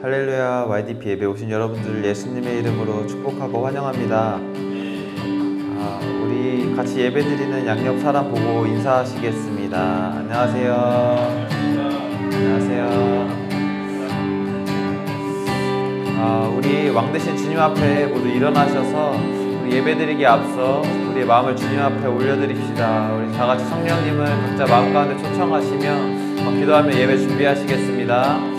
할렐루야. YDP 예배 오신 여러분들 예수님의 이름으로 축복하고 환영합니다. 우리 같이 예배드리는 양옆 사람 보고 인사하시겠습니다. 안녕하세요. 안녕하세요. 우리 왕되신 주님 앞에 모두 일어나셔서 우리 예배드리기에 앞서 우리의 마음을 주님 앞에 올려드립시다. 우리 다같이 성령님을 각자 마음 가운데 초청하시며 기도하며 예배 준비하시겠습니다.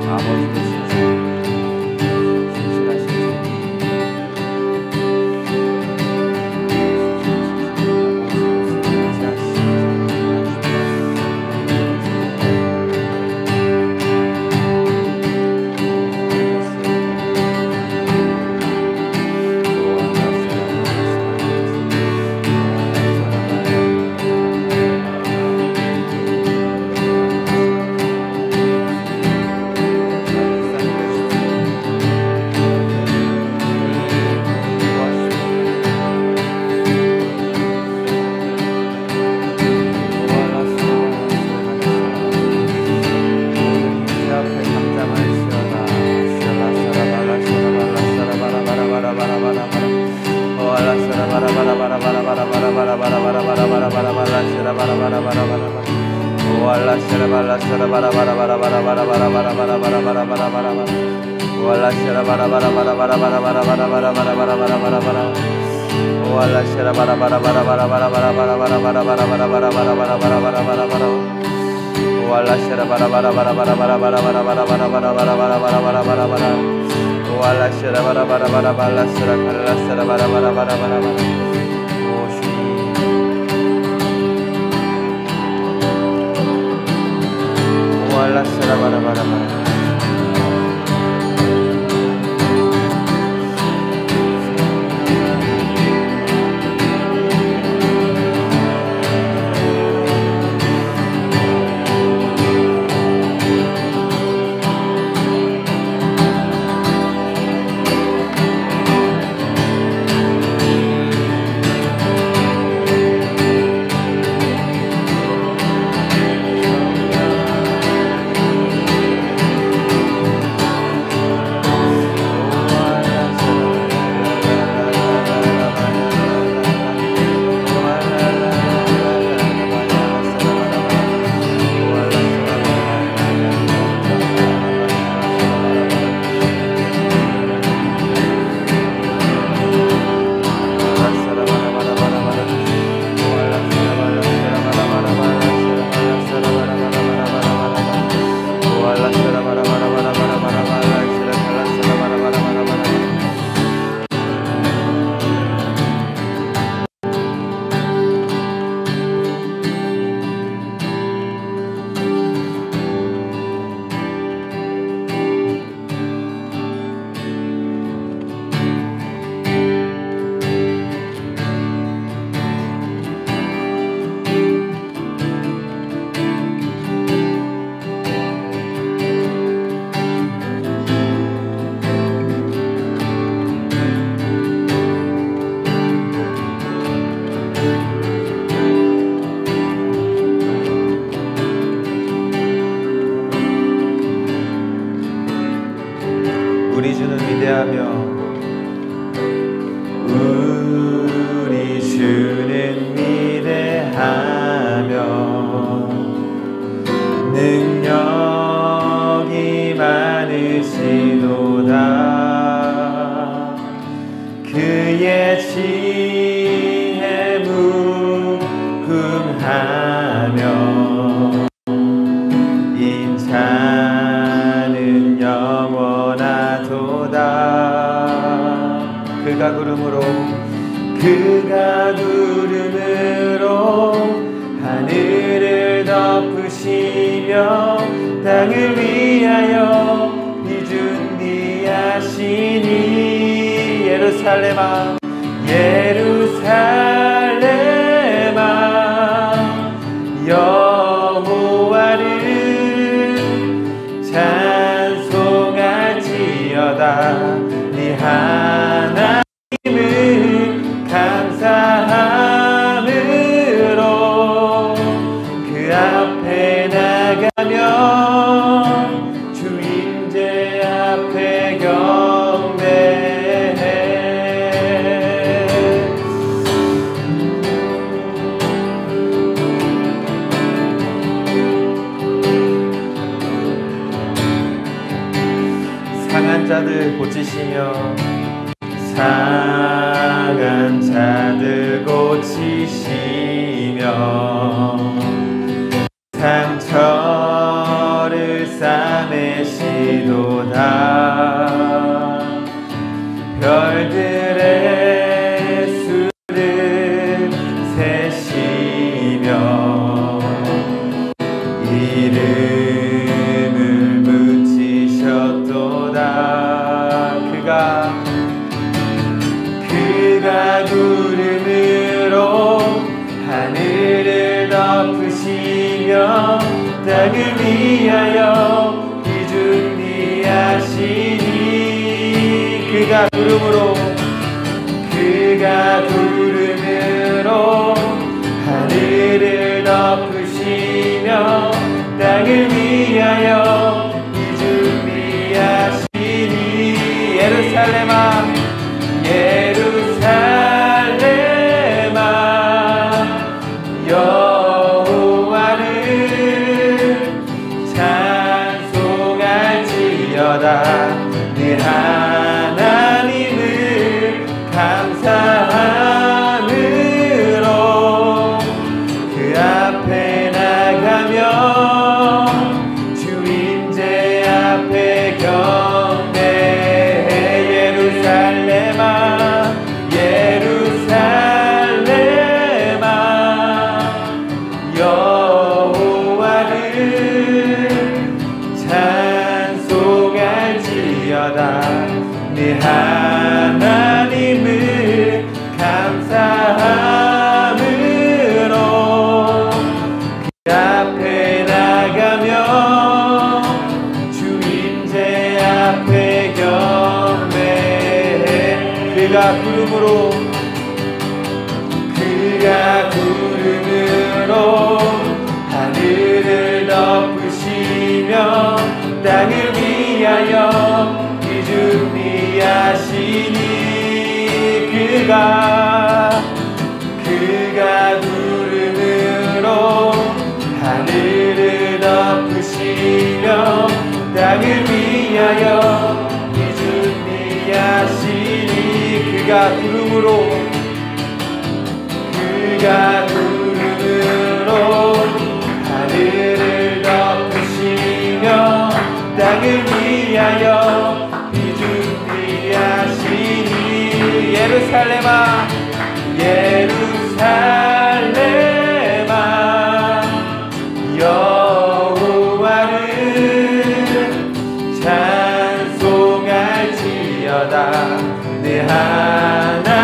아버지 되신 주님, 신실하신 우리 주는 위대하며 우리 주는 위대하며 능력이 많으시도다. 그의 지혜 무궁하며 인자는 영원하도다. 그가 구름으로 하늘을 덮으시며 땅을 위하여 비준비하시니 예루살렘아 여호와를 찬송할지어다. 네 하나님을 감사함으로 자들 고치시며 상한 자들 고치시며 상처를 싸매시도다. 별들의 수를 세시며 이름을 묻히셨도다. 그가 구름으로 하늘을 덮으시며 땅을 위하여 비준비하시니 그가 구름으로 하늘을 덮으시며 땅을 위하여 비준비하시니 예루살렘아 여호와를 찬송할지어다. 네 하나님을 감사함으로 그 앞에 나가며 주임제 앞에 경배해. 예루살렘아 여호와를 찬송할지어다. 네 하나님을 감사함으로 그 앞에 나가며 주임제 앞에 경배해. 그가 구름으로 하늘을 덮으시며 땅을 위하여 비준비하시니 그가 구름으로 하늘을 덮으시며 땅을 위하여 비준비하시니 그가 구름으로 하늘을 덮으시며 땅을 위하여 비준비하시니 예루살렘아 여호와를 찬송할지어다. 내 하나님을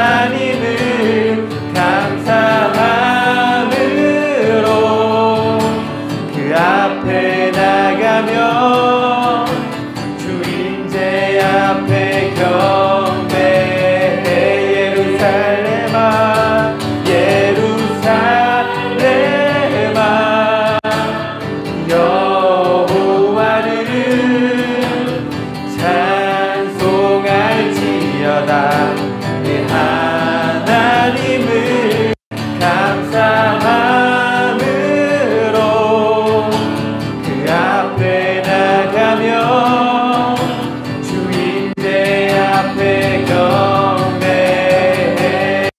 감사함으로 그 앞에 나가며 주임제 앞에 경배해. 예루살렘아 여호와를 찬송할지어다. 내 하나님을 감사함으로 그 앞에 나가며 주임제 앞에 경배해.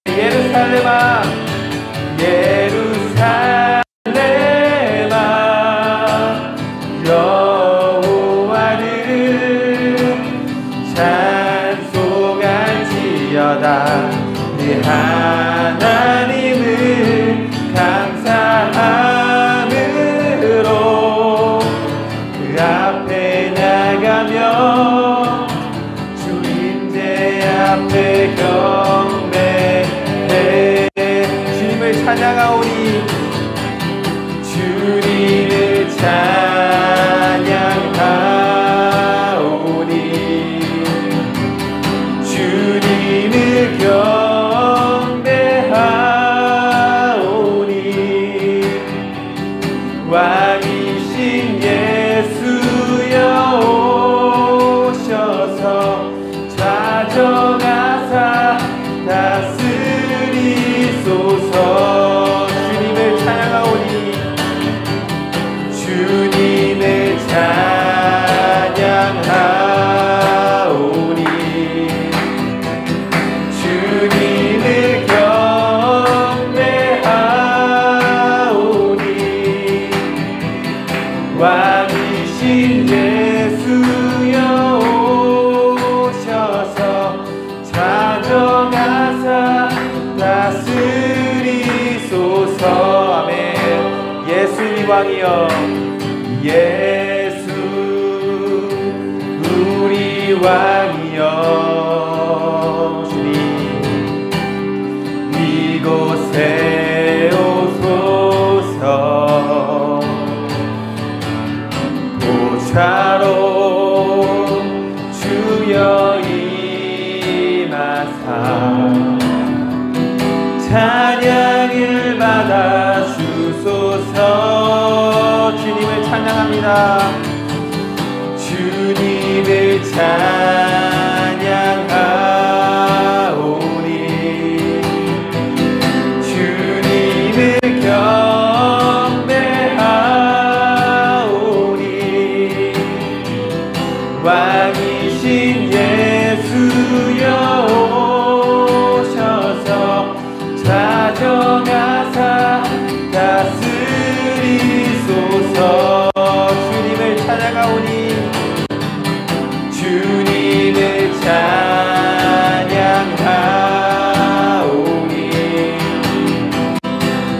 예루살렘아 여호와를 찬송할지어다. 네 하나님을 감사함으로 그 앞에 나가며 주임제 앞에 경배해. 왕이여 예수 우리 왕이여 주님 이곳에 오소서 보좌로 주여 임하사 찬양을 받아 주소서. 주님을 찬양합니다. 주님을 찬양하오니 주님을 경배하오니 왕이신 예수여 오셔서 좌정하사 다스리소서. 주님을 찬양하오니 주님을 찬양하오니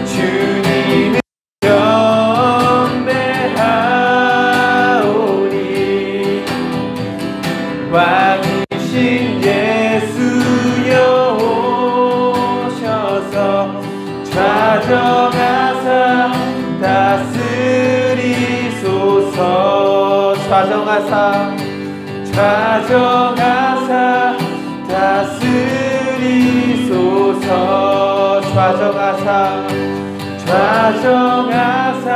주님을 경배하오니 왕이신 예수여 오셔서 좌정하사 다스리소서. 좌정하사 다스리소서. 좌정하사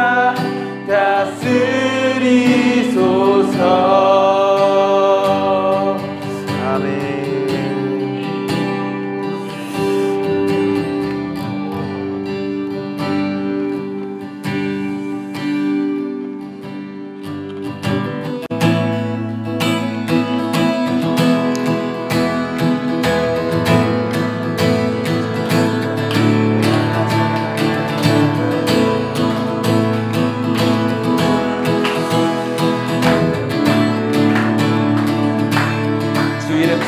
다스리소서. 아멘.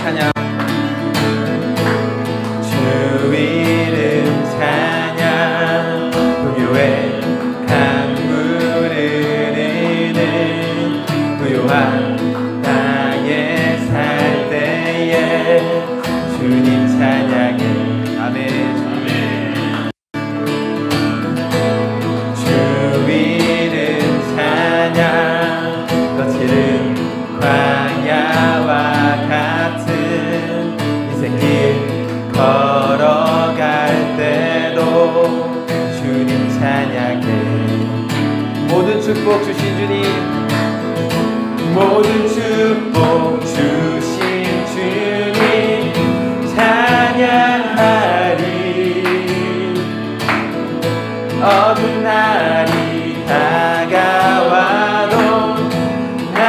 찬양 주 이름 찬양 부요의 강물을 흐르는 부요한 땅에 살 때에 주님 찬양을 아멘. 주 이름 찬양 거칠은 광야와 같은 인생길 걸어갈 때도 주님 찬양해. 모든 축복 주신 주님 모든 축복 주신 주님 찬양하리. 어두운 날이 다가와도 난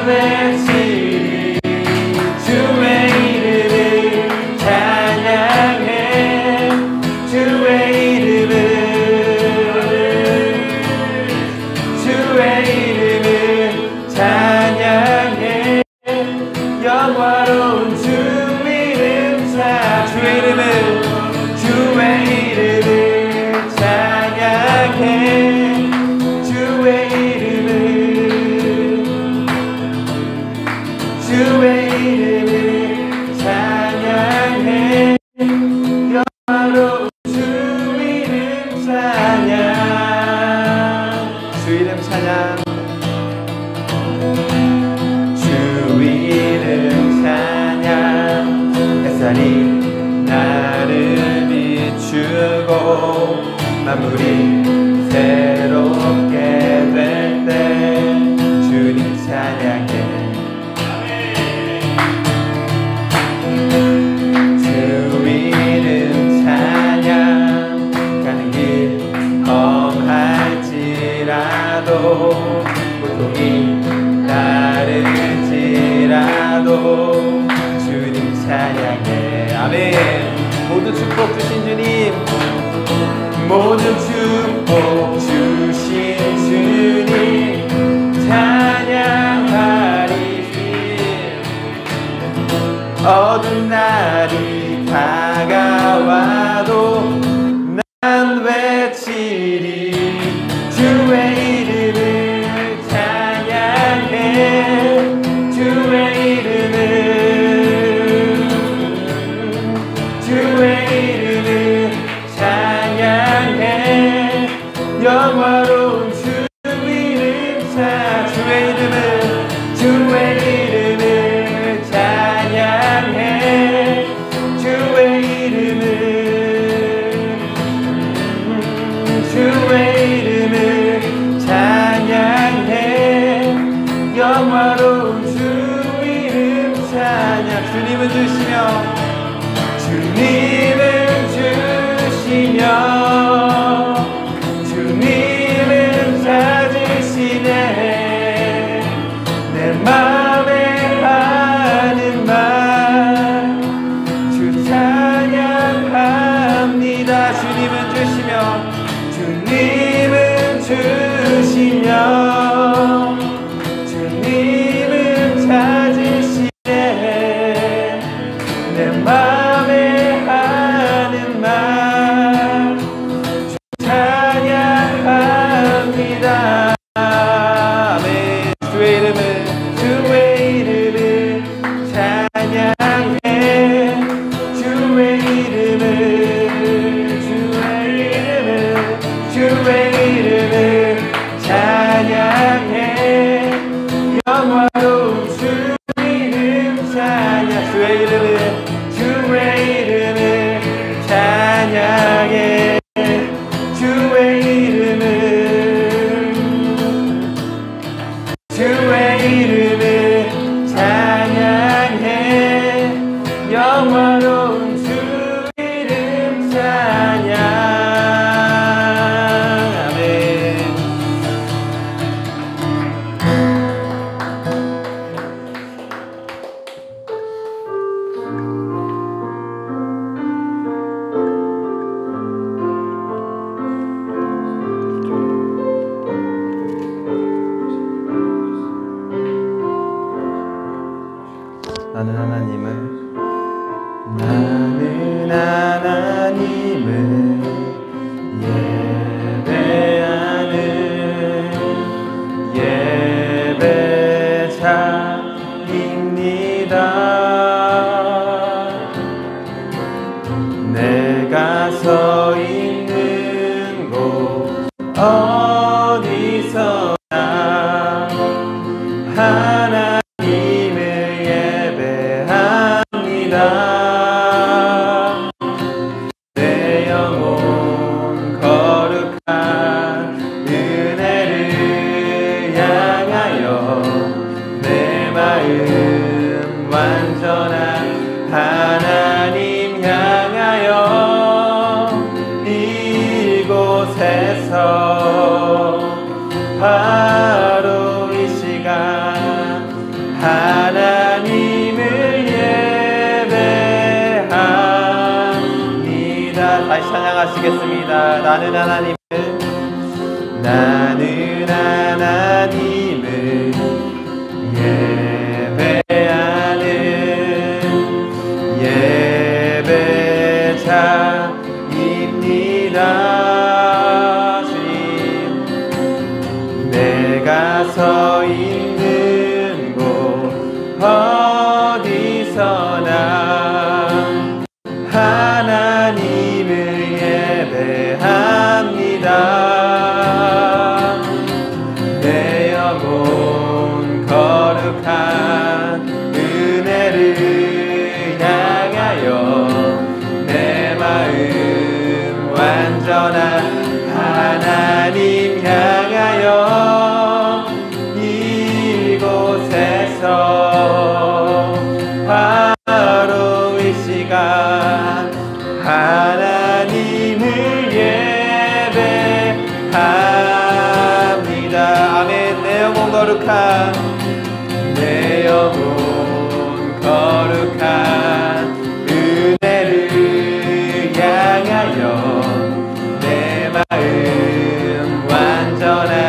외치리 주의 이름을 찬양해. 주의 이름을 찬양해. 영화로운 주 이름 주의 이름을 찬양해. 주의 이름을 찬양해. 영화로운 주 이름 찬양. 주 이름 찬양. 주 이름 찬양. 햇살이 나를 비추고 만물이 새롭게 될 때 주님 찬양해. 주 이름 찬양. 가는 길 험할지라도 고통이 따를지라도 주님 찬양해. 아멘. 모든 축복 주신 주님 모든 축복 주신 주님 찬양하리. 어두운 날이 다가와도 난 외치리 주의 영화로운 주 이름 주의 이름을 찬양해. 주의 이름을 찬양해. 영화로운 주 이름 찬양. 주님은 주시며 주님은 찾으시네. 내 맘에 하는 말 주 찬양합니다. 주님은 주시며 주님은 찾으시네. 내 맘에 하는 말 주 찬양합니다. 아멘. 주의 이름을 찬양해. 주의 이름을 찬양해. 영화로운 주 이름 찬양. 주의 이름을 찬양해. 주의 이름을 찬양해. 영화로운 주 이름 찬양. 나는 하나님을 예배하는 예배자입니다. 내가 서 있는 곳 어디서나 하나님을 예배합니다. 내 영혼 거룩한 은혜를 향하여 내 마음 완전한 하나님 향하여 이곳에서 바로 이 시간 하나님을 예배합니다. 다시 찬양하시겠습니다. 나는 하나님을 예배하는 예배자입니다. 주님, 내가 서 있는 곳 어디서나 하나님을 예배합니다. 내 영혼 거룩한 은혜를 향하여 내 마음 완전한 하나님 향하여 이곳에서 바로 이 시간 하나님을 예배합니다. 아멘. 내 영혼 거룩한 은혜를 향하여 내 마음 완전한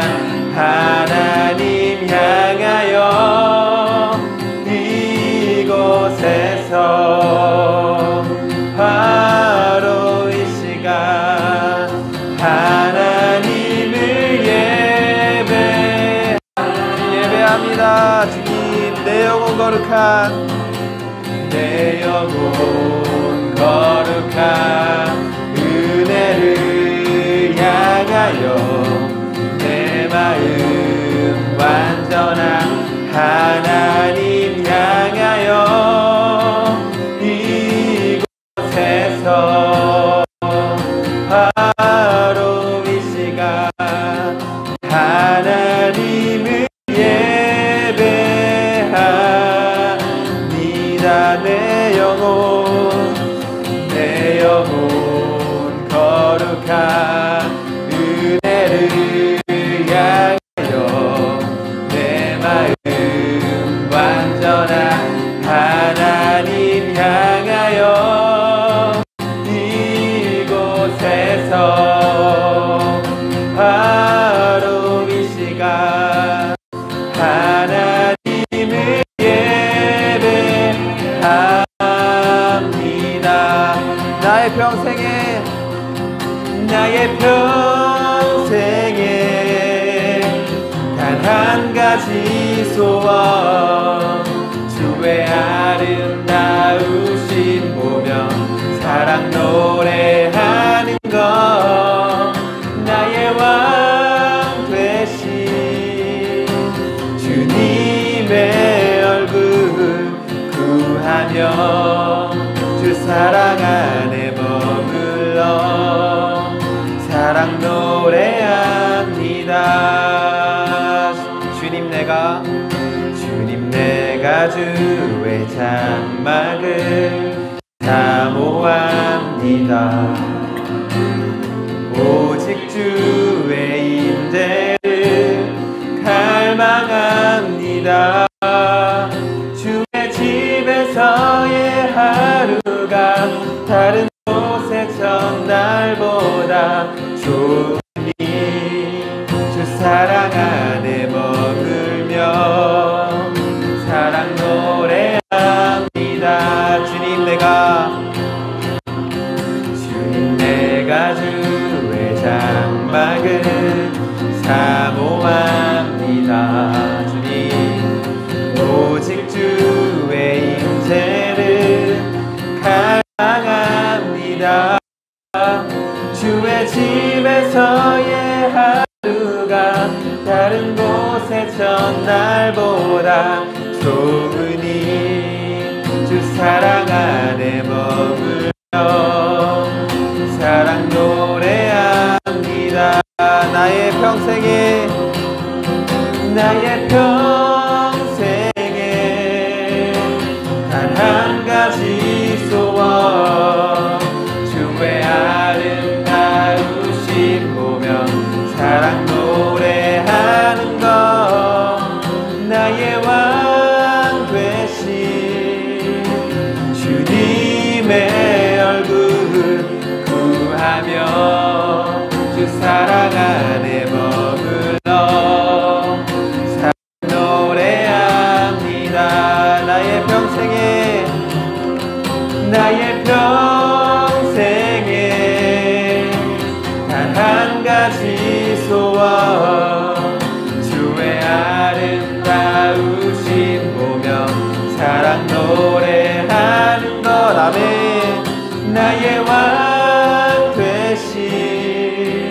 하나님 향하여 이곳에서 바로 이 시간 하나님을 예배합니다. 주님, 내 영혼 거룩한 은혜를 향하여 향하여 내 마음 완전한 하나님 향하여 이곳에서 바로 이 시간 하나님을 예배합니다. 내 영혼 거룩한 은혜를 향하여 내 마음 완전한 하나님 향하여 이곳에서 바로 이 시간 하나님을 예배합니다. 나의 평생에 단 한 가지 소원 주의 아름다우신 보며 사랑 노래하는 것 나의 왕 되신 주님의 얼굴 구하며 주 사랑 안에 머물러 사랑 노래합니다. 주님 내가 주의 장막을 사모합니다. 오직 주의 임재를 갈망합니다. 주의 집에서의 하루가 다른 곳의 첫날보다 좋으니 주 사랑 안에 머물며 사랑 노래합니다. 주님 내가 주의 장막을 사모합니다. 주님 오직 주의 임재를 갈망합니다. 주의 집에서의 하루가 다른 곳의 첫날보다 좋으니 주 사랑 안에 머물러 사랑 노래합니다. 나의 평생에 단 한 가지 소원 주의 아름다우신 보며 사랑 노래하는 것 나의 왕 되신 주님의 얼굴 구하며 주 사랑 안에 머물러 사랑 노래합니다. 나의 평생에 단 한 가지 소원 주의 아름다우신 보며 사랑 노래하는 것 아멘. 나의 왕 되신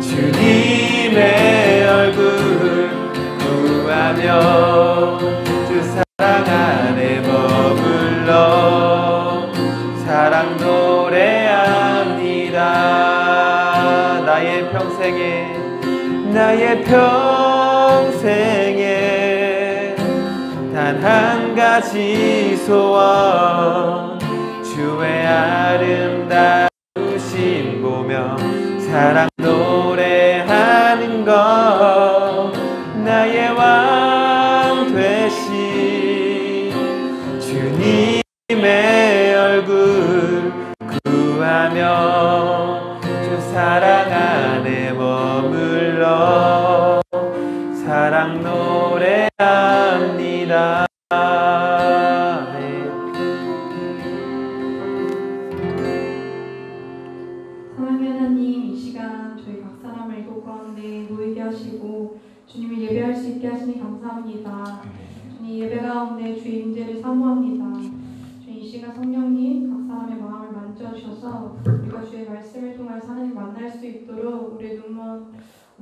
주님의 얼굴 구하며 주 사랑 안에 머물러 사랑 노래합니다. 나의 평생에 단 한 가지 소원 주의 아름다우신 보며 사랑 노래하는 것 나의 왕 되신 주님의 얼굴 구하며 주 사랑 안에 머물러 사랑 노래합니다. 사랑하는 하나님, 이 시간 저희 각 사람을 이곳 가운데 모이게 하시고 주님을 예배할 수 있게 하시니 감사합니다. 주님 예배 가운데 주의 임재를 사모합니다. 주님 이 시간 성령님 각 사람의 마음을 만져주셔서 우리가 주의 말씀을 통해 하나님 만날 수 있도록 우리 우리의 눈먼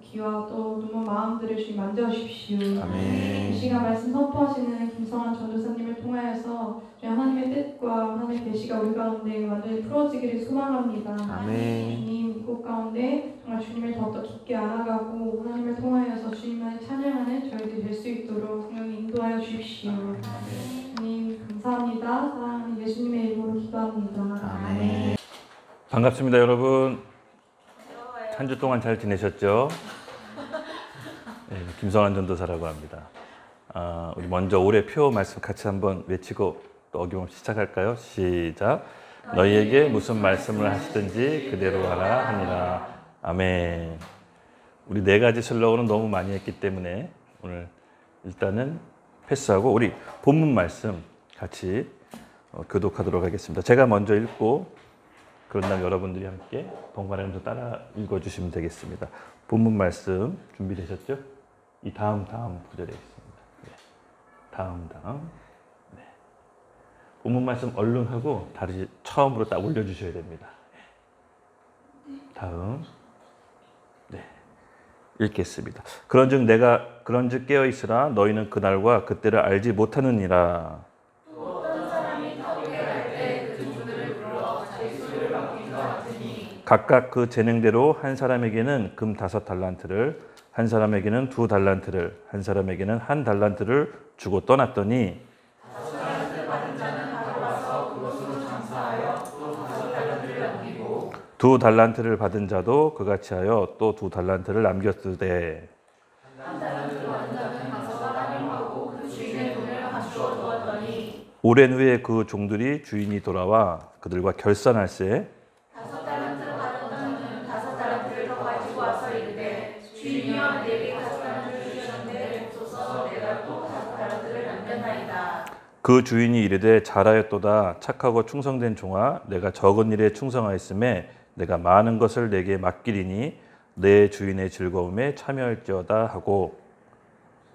귀와 또 눈먼 마음들을 주님 만져주십시오. 아멘. 이 시간 말씀 선포하시는 김성환 전도사님을 통하여서 주님 하나님의 뜻과 하나님의 계시가 우리 가운데 완전히 풀어지기를 소망합니다. 아멘. 주님 이곳 가운데 정말 주님을 더욱더 깊게 알아가고 하나님을 통하여서 주님만을 찬양하는 저희들이 될 수 있도록 성령이 인도하여 주십시오. 주님 감사합니다. 사랑하는 예수님의 이름으로 기도합니다. 아멘. 반갑습니다, 여러분. 한 주 동안 잘 지내셨죠? 네, 김성환 전도사라고 합니다. 우리 먼저 올해 표 말씀 같이 한번 외치고 또 어김없이 시작할까요? 시작. 너희에게 무슨 말씀을 하시든지 그대로 하라 하니라. 아멘. 우리 4가지 슬로건은 너무 많이 했기 때문에 오늘 일단은 패스하고 우리 본문 말씀 같이 교독하도록 하겠습니다. 제가 먼저 읽고 그런 다음 여러분들이 함께 번갈아가면서 따라 읽어주시면 되겠습니다. 본문 말씀 준비되셨죠? 이 다음 구절에 있습니다. 네. 다음. 네. 본문 말씀 얼른 하고 다시 처음으로 딱 올려주셔야 됩니다. 다음. 네. 읽겠습니다. 그런즉 깨어 있으라. 너희는 그날과 그때를 알지 못하느니라. 각각 그 재능대로 한 사람에게는 금 5달란트를, 한 사람에게는 2달란트를, 한 사람에게는 1달란트를 주고 떠났더니 5달란트 받은 자는 가져와서 그것으로 장사하여 또 5달란트를 남기고 2달란트를 받은 자도 그같이 하여 또 2달란트를 남겼으되 1달란트 받은 자는 가서 활용하고 그 주인의 돈을 감추어 두었더니 오랜 후에 그 종들이 주인이 돌아와 그들과 결산할세 5달란트를 받은 자는 5달란트를 더 가지고 와서 이르되 주인이여 내게 5달란트를 주셨는데 없어서 내가 또 5달란트를 남겼나이다. 그 주인이 이르되 잘하였도다 착하고 충성된 종아 내가 적은 일에 충성하였음에 내가 많은 것을 내게 맡기리니 내 주인의 즐거움에 참여할지어다 하고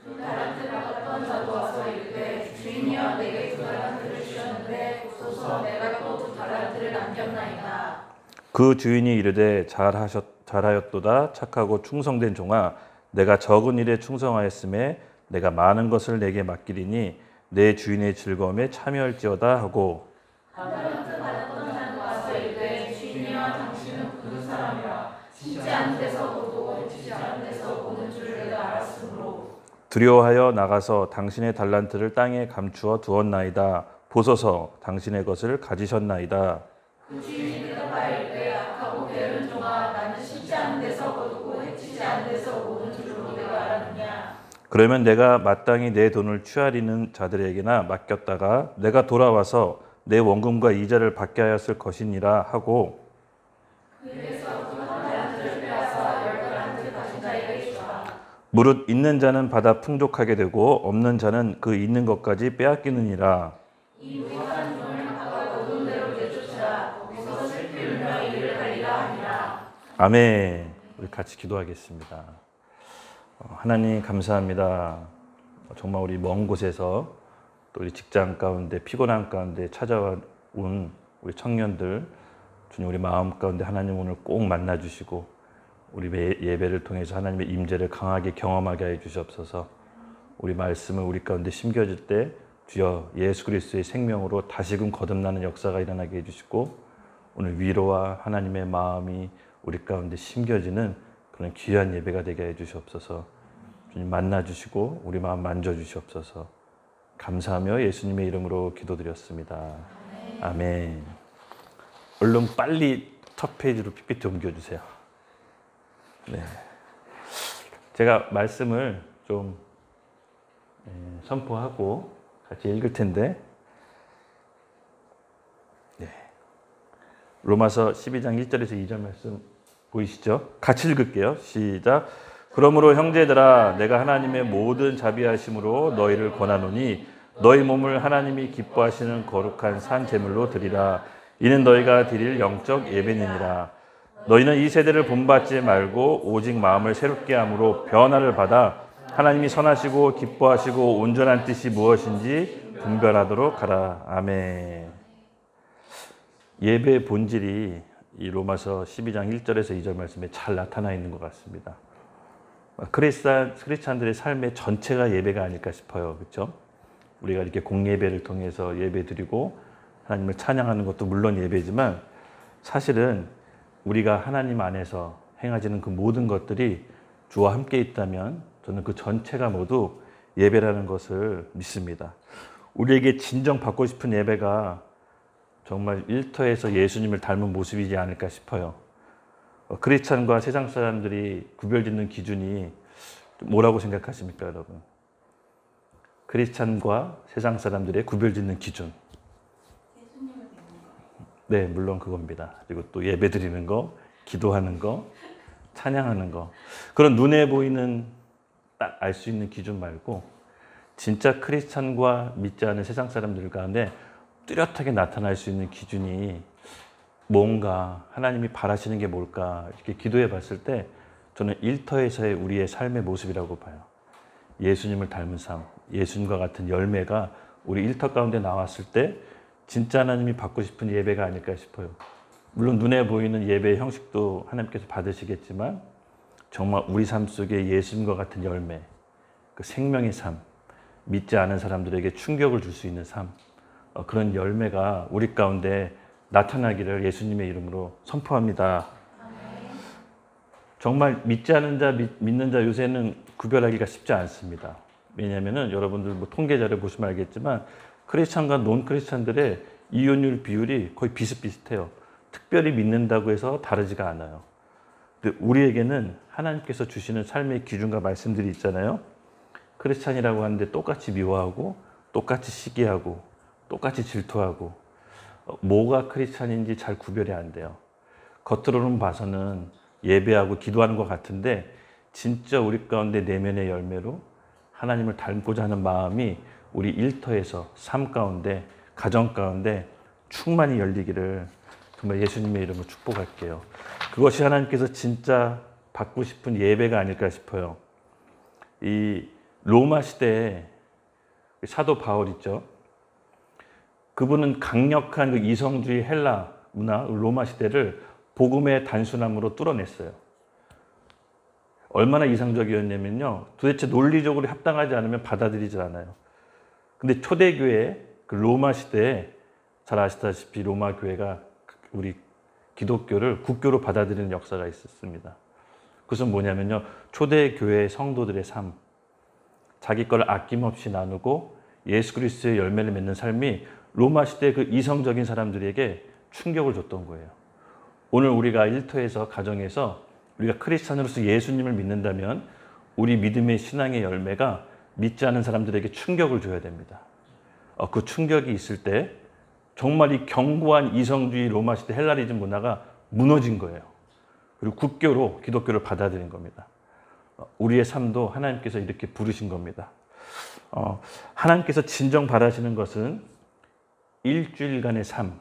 2달란트 받았던 자도 와서 이르되 주인이여 내게 2달란트를 주셨는데 없어서 내가 또 2달란트를 남겼나이다. 그 주인이 이르되 잘하였도다 착하고 충성된 종아 내가 적은 일에 충성하였음에 내가 많은 것을 내게 맡기리니 내 주인의 즐거움에 참여할지어다 하고 1달란트 받았던 자도 와서 이르되 주인이여 당신은 부는 사람이라 진지 않은 데서 보고 지지 않은 데서 보는 줄 내가 알았으므로 두려워하여 나가서 당신의 달란트를 땅에 감추어 두었나이다 보소서 당신의 것을 가지셨나이다. 그 주인이 대답하여 이르되 악하고 게으른 종아 나는 심지 않은 데서 거두고 해치지 않은 데서 모든 줄로 내가 알았느냐. 그러면 내가 마땅히 내 돈을 취하리는 자들에게나 맡겼다가 내가 돌아와서 내 원금과 이자를 받게 하였을 것이니라 하고 그에게서 그 1달란트를 빼앗아 10달란트를 가진 자에게 주라. 무릇 있는 자는 받아 풍족하게 되고 없는 자는 그 있는 것까지 빼앗기느니라. 이 무익한 종을 나가 거둔 대로 내쫓으라. 거기서 슬피 울며 일을 하리라 하니라. 아멘. 우리 같이 기도하겠습니다. 하나님 감사합니다. 정말 우리 먼 곳에서 또 우리 직장 가운데 피곤한 가운데 찾아온 우리 청년들 주님 우리 마음 가운데 하나님 오늘 꼭 만나 주시고 우리 예배를 통해서 하나님의 임재를 강하게 경험하게 해 주시옵소서. 우리 말씀을 우리 가운데 심겨질 때 주여 예수 그리스도의 생명으로 다시금 거듭나는 역사가 일어나게 해주시고 오늘 위로와 하나님의 마음이 우리 가운데 심겨지는 그런 귀한 예배가 되게 해주시옵소서. 주님 만나주시고 우리 마음 만져주시옵소서. 감사하며 예수님의 이름으로 기도드렸습니다. 아멘. 얼른 빨리 첫 페이지로 PPT 옮겨주세요. 네. 제가 말씀을 좀 선포하고 같이 읽을 텐데 네. 로마서 12장 1절에서 2절 말씀 보이시죠? 같이 읽을게요. 시작. 그러므로 형제들아 내가 하나님의 모든 자비하심으로 너희를 권하노니 너희 몸을 하나님이 기뻐하시는 거룩한 산 제물로 드리라. 이는 너희가 드릴 영적 예배니라. 너희는 이 세대를 본받지 말고 오직 마음을 새롭게 함으로 변화를 받아 하나님이 선하시고 기뻐하시고 온전한 뜻이 무엇인지 분별하도록 하라. 아멘. 예배의 본질이 이 로마서 12장 1절에서 2절 말씀에 잘 나타나 있는 것 같습니다. 크리스찬들의 삶의 전체가 예배가 아닐까 싶어요. 그렇죠? 우리가 이렇게 공예배를 통해서 예배드리고 하나님을 찬양하는 것도 물론 예배지만 사실은 우리가 하나님 안에서 행하지는 그 모든 것들이 주와 함께 있다면 저는 그 전체가 모두 예배라는 것을 믿습니다. 우리에게 진정 받고 싶은 예배가 정말 일터에서 예수님을 닮은 모습이지 않을까 싶어요. 크리스찬과 세상 사람들이 구별짓는 기준이 뭐라고 생각하십니까, 여러분? 크리스찬과 세상 사람들의 구별짓는 기준. 네, 물론 그겁니다. 그리고 또 예배 드리는 거, 기도하는 거, 찬양하는 거. 그런 눈에 보이는 딱 알 수 있는 기준 말고 진짜 크리스찬과 믿지 않은 세상 사람들 가운데 뚜렷하게 나타날 수 있는 기준이 뭔가 하나님이 바라시는 게 뭘까 이렇게 기도해 봤을 때 저는 일터에서의 우리의 삶의 모습이라고 봐요. 예수님을 닮은 삶, 예수님과 같은 열매가 우리 일터 가운데 나왔을 때 진짜 하나님이 받고 싶은 예배가 아닐까 싶어요. 물론 눈에 보이는 예배의 형식도 하나님께서 받으시겠지만 정말 우리 삶 속에 예수님과 같은 열매, 그 생명의 삶, 믿지 않은 사람들에게 충격을 줄 수 있는 삶, 그런 열매가 우리 가운데 나타나기를 예수님의 이름으로 선포합니다. 정말 믿지 않은 자, 믿는 자 요새는 구별하기가 쉽지 않습니다. 왜냐하면 여러분들 뭐 통계자를 보시면 알겠지만 크리스찬과 논 크리스찬들의 이혼율 비율이 거의 비슷비슷해요. 특별히 믿는다고 해서 다르지가 않아요. 근데 우리에게는 하나님께서 주시는 삶의 기준과 말씀들이 있잖아요. 크리스찬이라고 하는데 똑같이 미워하고 똑같이 시기하고 똑같이 질투하고 뭐가 크리스찬인지 잘 구별이 안 돼요. 겉으로는 봐서는 예배하고 기도하는 것 같은데 진짜 우리 가운데 내면의 열매로 하나님을 닮고자 하는 마음이 우리 일터에서 삶 가운데 가정 가운데 충만히 열리기를 정말 예수님의 이름으로 축복할게요. 그것이 하나님께서 진짜 받고 싶은 예배가 아닐까 싶어요. 이 로마 시대에 사도 바울 있죠. 그분은 강력한 그 이성주의 헬라 문화, 로마 시대를 복음의 단순함으로 뚫어냈어요. 얼마나 이상적이었냐면요. 도대체 논리적으로 합당하지 않으면 받아들이지 않아요. 근데 초대교회, 그 로마 시대에 잘 아시다시피 로마 교회가 우리 기독교를 국교로 받아들이는 역사가 있었습니다. 그것은 뭐냐면요. 초대교회 성도들의 삶, 자기 걸 아낌없이 나누고 예수 그리스도의 열매를 맺는 삶이 로마 시대 그 이성적인 사람들에게 충격을 줬던 거예요. 오늘 우리가 일터에서 가정에서 우리가 크리스찬으로서 예수님을 믿는다면 우리 믿음의 신앙의 열매가 믿지 않은 사람들에게 충격을 줘야 됩니다. 그 충격이 있을 때 정말 이 견고한 이성주의 로마 시대 헬라리즘 문화가 무너진 거예요. 그리고 국교로 기독교를 받아들인 겁니다. 우리의 삶도 하나님께서 이렇게 부르신 겁니다. 하나님께서 진정 바라시는 것은 일주일간의 삶,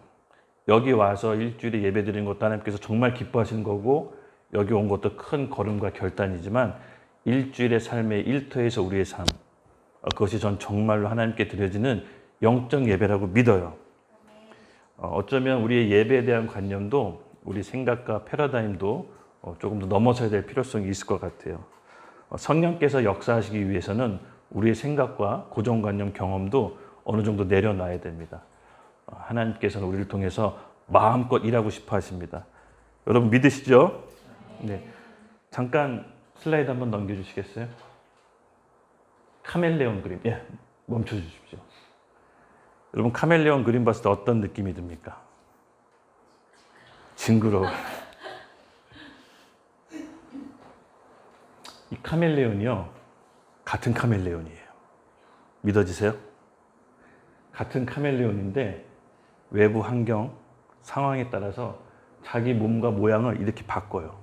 여기 와서 일주일에 예배드리는 것도 하나님께서 정말 기뻐하시는 거고 여기 온 것도 큰 걸음과 결단이지만 일주일의 삶의 일터에서 우리의 삶, 그것이 전 정말로 하나님께 드려지는 영적 예배라고 믿어요. 어쩌면 우리의 예배에 대한 관념도 우리 생각과 패러다임도 조금 더 넘어서야 될 필요성이 있을 것 같아요. 성령께서 역사하시기 위해서는 우리의 생각과 고정관념 경험도 어느 정도 내려놔야 됩니다. 하나님께서는 우리를 통해서 마음껏 일하고 싶어 하십니다. 여러분 믿으시죠? 네. 잠깐 슬라이드 한번 넘겨주시겠어요? 카멜레온 그림. 예, 멈춰주십시오. 여러분 카멜레온 그림 봤을 때 어떤 느낌이 듭니까? 징그러워. 이 카멜레온이요. 같은 카멜레온이에요. 믿어지세요? 같은 카멜레온인데 외부 환경, 상황에 따라서 자기 몸과 모양을 이렇게 바꿔요.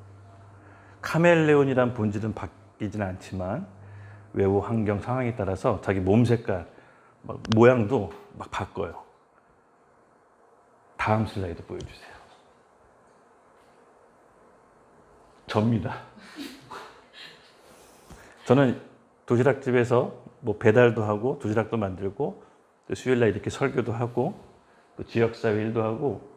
카멜레온이란 본질은 바뀌지는 않지만 외부 환경, 상황에 따라서 자기 몸 색깔, 모양도 막 바꿔요. 다음 슬라이드 보여주세요. 접니다. 저는 도시락집에서 뭐 배달도 하고 도시락도 만들고 또 수요일날 이렇게 설교도 하고 또 지역사회 일도 하고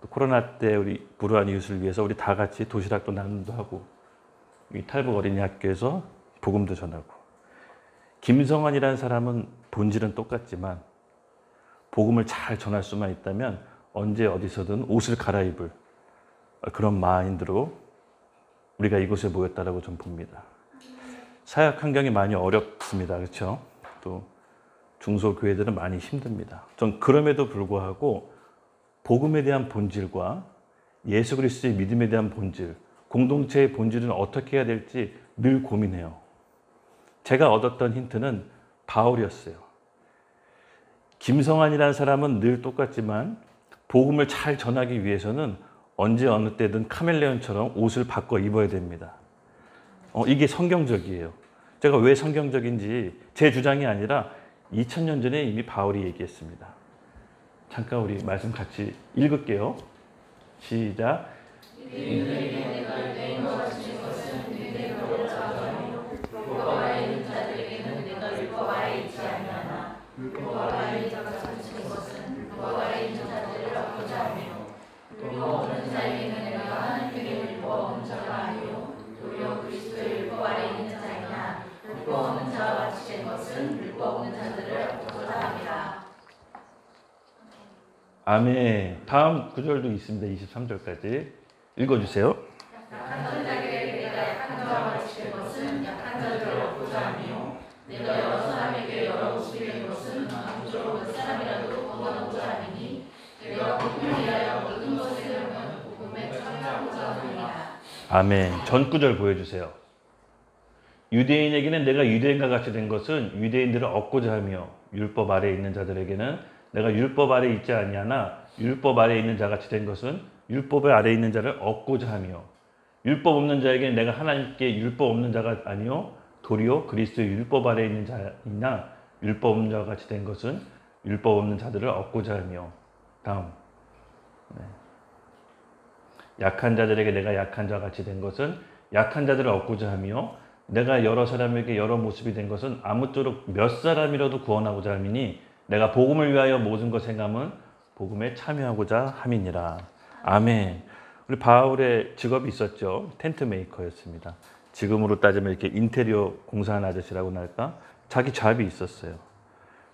또 코로나 때 우리 불우한 이웃을 위해서 우리 다 같이 도시락도 나눔도 하고 이 탈북 어린이 학교에서 복음도 전하고 김성환이라는 사람은 본질은 똑같지만 복음을 잘 전할 수만 있다면 언제 어디서든 옷을 갈아입을 그런 마인드로 우리가 이곳에 모였다라고 좀 봅니다. 사역 환경이 많이 어렵습니다. 그렇죠? 또 중소교회들은 많이 힘듭니다. 전 그럼에도 불구하고 복음에 대한 본질과 예수 그리스도의 믿음에 대한 본질, 공동체의 본질은 어떻게 해야 될지 늘 고민해요. 제가 얻었던 힌트는 바울이었어요. 김성환이라는 사람은 늘 똑같지만 복음을 잘 전하기 위해서는 언제 어느 때든 카멜레온처럼 옷을 바꿔 입어야 됩니다. 이게 성경적이에요. 제가 왜 성경적인지 제 주장이 아니라 2000년 전에 이미 바울이 얘기했습니다. 잠깐 우리 말씀 같이 읽을게요. 시작. 아멘. 다음 구절도 있습니다. 23절까지 읽어주세요. 약한 자에게 내가 약한 자와 같이 된 것은 약한 자들을 얻고자 하며 내가 여러 사람에게 여러 모습이 된 것은 아무쪼록 몇 사람이라도 구원하고자 하니 내가 복음을 위하여 모든 것을 세우면 복음에 참여하고자 합니다. 아멘. 전 구절 보여주세요. 유대인에게는 내가 유대인과 같이 된 것은 유대인들을 얻고자 하며 율법 아래에 있는 자들에게는 내가 율법 아래에 있지 아니하나 율법 아래에 있는 자같이 된 것은 율법 아래에 있는 자를 얻고자 하며 율법 없는 자에게는 내가 하나님께 율법 없는 자가 아니요 도리어 그리스도의 율법 아래에 있는 자이나 율법 없는 자와 같이 된 것은 율법 없는 자들을 얻고자 하며. 다음. 약한 자들에게 내가 약한 자와 같이 된 것은 약한 자들을 얻고자 하며 내가 여러 사람에게 여러 모습이 된 것은 아무쪼록 몇 사람이라도 구원하고자 함이니 내가 복음을 위하여 모든 것 행함은 복음에 참여하고자 함이니라. 아멘. 우리 바울의 직업이 있었죠. 텐트 메이커였습니다. 지금으로 따지면 이렇게 인테리어 공사하는 아저씨라고나 할까? 자기 잡이 있었어요.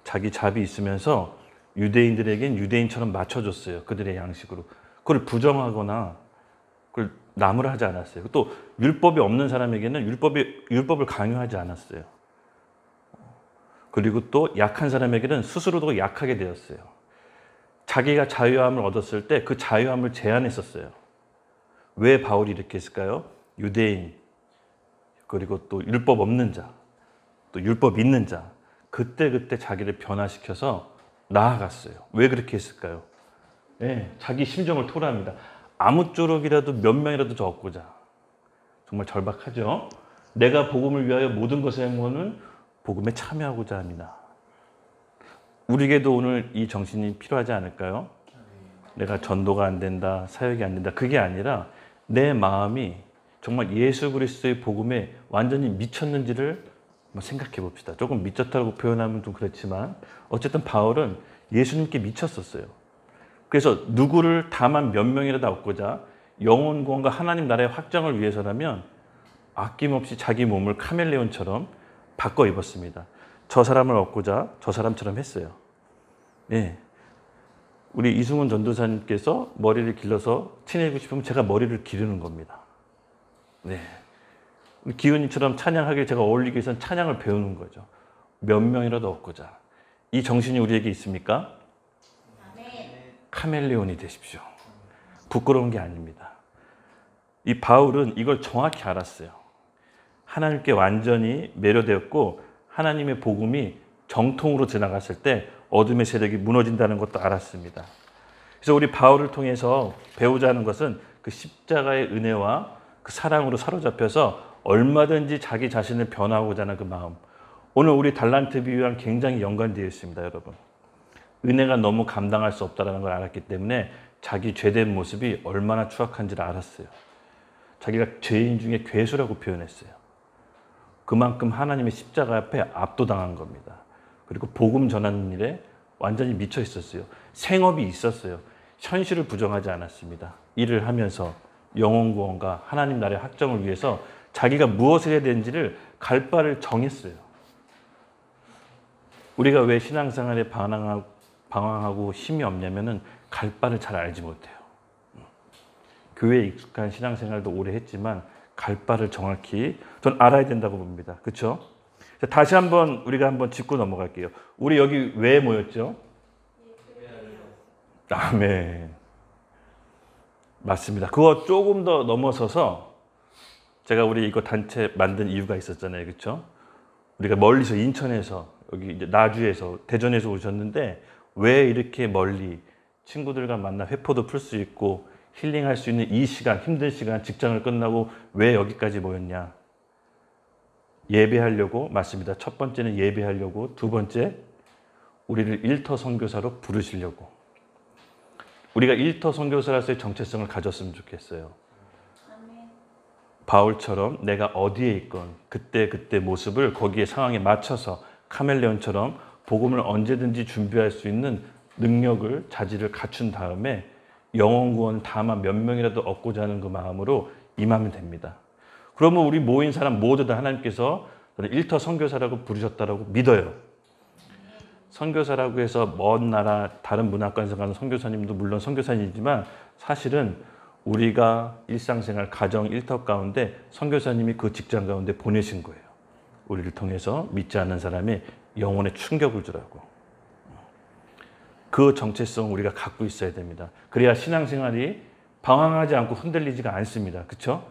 자기 잡이 있으면서 유대인들에겐 유대인처럼 맞춰줬어요. 그들의 양식으로. 그걸 부정하거나 그걸 나무라 하지 않았어요. 또 율법이 없는 사람에게는 율법을 강요하지 않았어요. 그리고 또 약한 사람에게는 스스로도 약하게 되었어요. 자기가 자유함을 얻었을 때 그 자유함을 제한했었어요. 왜 바울이 이렇게 했을까요? 유대인, 그리고 또 율법 없는 자, 또 율법 있는 자, 그때 자기를 변화시켜서 나아갔어요. 왜 그렇게 했을까요? 네, 자기 심정을 토로합니다. 아무쪼록이라도 몇 명이라도 더 얻고자. 정말 절박하죠? 내가 복음을 위하여 모든 것을 행하는 복음에 참여하고자 합니다. 우리에게도 오늘 이 정신이 필요하지 않을까요? 내가 전도가 안 된다, 사역이 안 된다. 그게 아니라 내 마음이 정말 예수 그리스도의 복음에 완전히 미쳤는지를 한번 생각해 봅시다. 조금 미쳤다고 표현하면 좀 그렇지만 어쨌든 바울은 예수님께 미쳤었어요. 그래서 누구를 다만 몇 명이라도 얻고자 영혼 구원과 하나님 나라의 확장을 위해서라면 아낌없이 자기 몸을 카멜레온처럼 바꿔 입었습니다. 저 사람을 얻고자 저 사람처럼 했어요. 네. 우리 이승훈 전도사님께서 머리를 길러서 친해지고 싶으면 제가 머리를 기르는 겁니다. 네. 우리 기훈이처럼 찬양하길 제가 어울리기 위해서는 찬양을 배우는 거죠. 몇 명이라도 얻고자. 이 정신이 우리에게 있습니까? 카멜레온이 되십시오. 부끄러운 게 아닙니다. 이 바울은 이걸 정확히 알았어요. 하나님께 완전히 매료되었고 하나님의 복음이 정통으로 지나갔을 때 어둠의 세력이 무너진다는 것도 알았습니다. 그래서 우리 바울을 통해서 배우자 하는 것은 그 십자가의 은혜와 그 사랑으로 사로잡혀서 얼마든지 자기 자신을 변화하고자 하는 그 마음. 오늘 우리 달란트 비유랑 굉장히 연관되어 있습니다, 여러분. 은혜가 너무 감당할 수 없다는 걸 알았기 때문에 자기 죄된 모습이 얼마나 추악한지를 알았어요. 자기가 죄인 중에 괴수라고 표현했어요. 그만큼 하나님의 십자가 앞에 압도당한 겁니다. 그리고 복음 전하는 일에 완전히 미쳐 있었어요. 생업이 있었어요. 현실을 부정하지 않았습니다. 일을 하면서 영혼 구원과 하나님 나라의 확정을 위해서 자기가 무엇을 해야 되는지를 갈 바를 정했어요. 우리가 왜 신앙생활에 방황하고 힘이 없냐면은 갈 바를 잘 알지 못해요. 교회에 익숙한 신앙생활도 오래 했지만 갈 바를 정확히 전 알아야 된다고 봅니다. 그렇죠? 다시 한번 우리가 한번 짚고 넘어갈게요. 우리 여기 왜 모였죠? 아멘. 맞습니다. 그거 조금 더 넘어서서 제가 우리 이거 단체 만든 이유가 있었잖아요. 그렇죠? 우리가 멀리서 인천에서 여기 이제 나주에서 대전에서 오셨는데 왜 이렇게 멀리 친구들과 만나 회포도 풀 수 있고 힐링할 수 있는 이 시간, 힘든 시간, 직장을 끝나고 왜 여기까지 모였냐? 예배하려고, 맞습니다. 첫 번째는 예배하려고, 두 번째 우리를 일터 선교사로 부르시려고. 우리가 일터 선교사로서의 정체성을 가졌으면 좋겠어요. 바울처럼 내가 어디에 있건 그때 모습을 거기에 상황에 맞춰서 카멜레온처럼 복음을 언제든지 준비할 수 있는 능력을, 자질을 갖춘 다음에 영혼 구원 다만 몇 명이라도 얻고자 하는 그 마음으로 임하면 됩니다. 그러면 우리 모인 사람 모두 다 하나님께서 일터 선교사라고 부르셨다라고 믿어요. 선교사라고 해서 먼 나라 다른 문화권에서 가는 선교사님도 물론 선교사님이지만 사실은 우리가 일상생활 가정 일터 가운데 선교사님이 그 직장 가운데 보내신 거예요. 우리를 통해서 믿지 않는 사람의 영혼에 충격을 주라고. 그 정체성 우리가 갖고 있어야 됩니다. 그래야 신앙생활이 방황하지 않고 흔들리지가 않습니다. 그렇죠?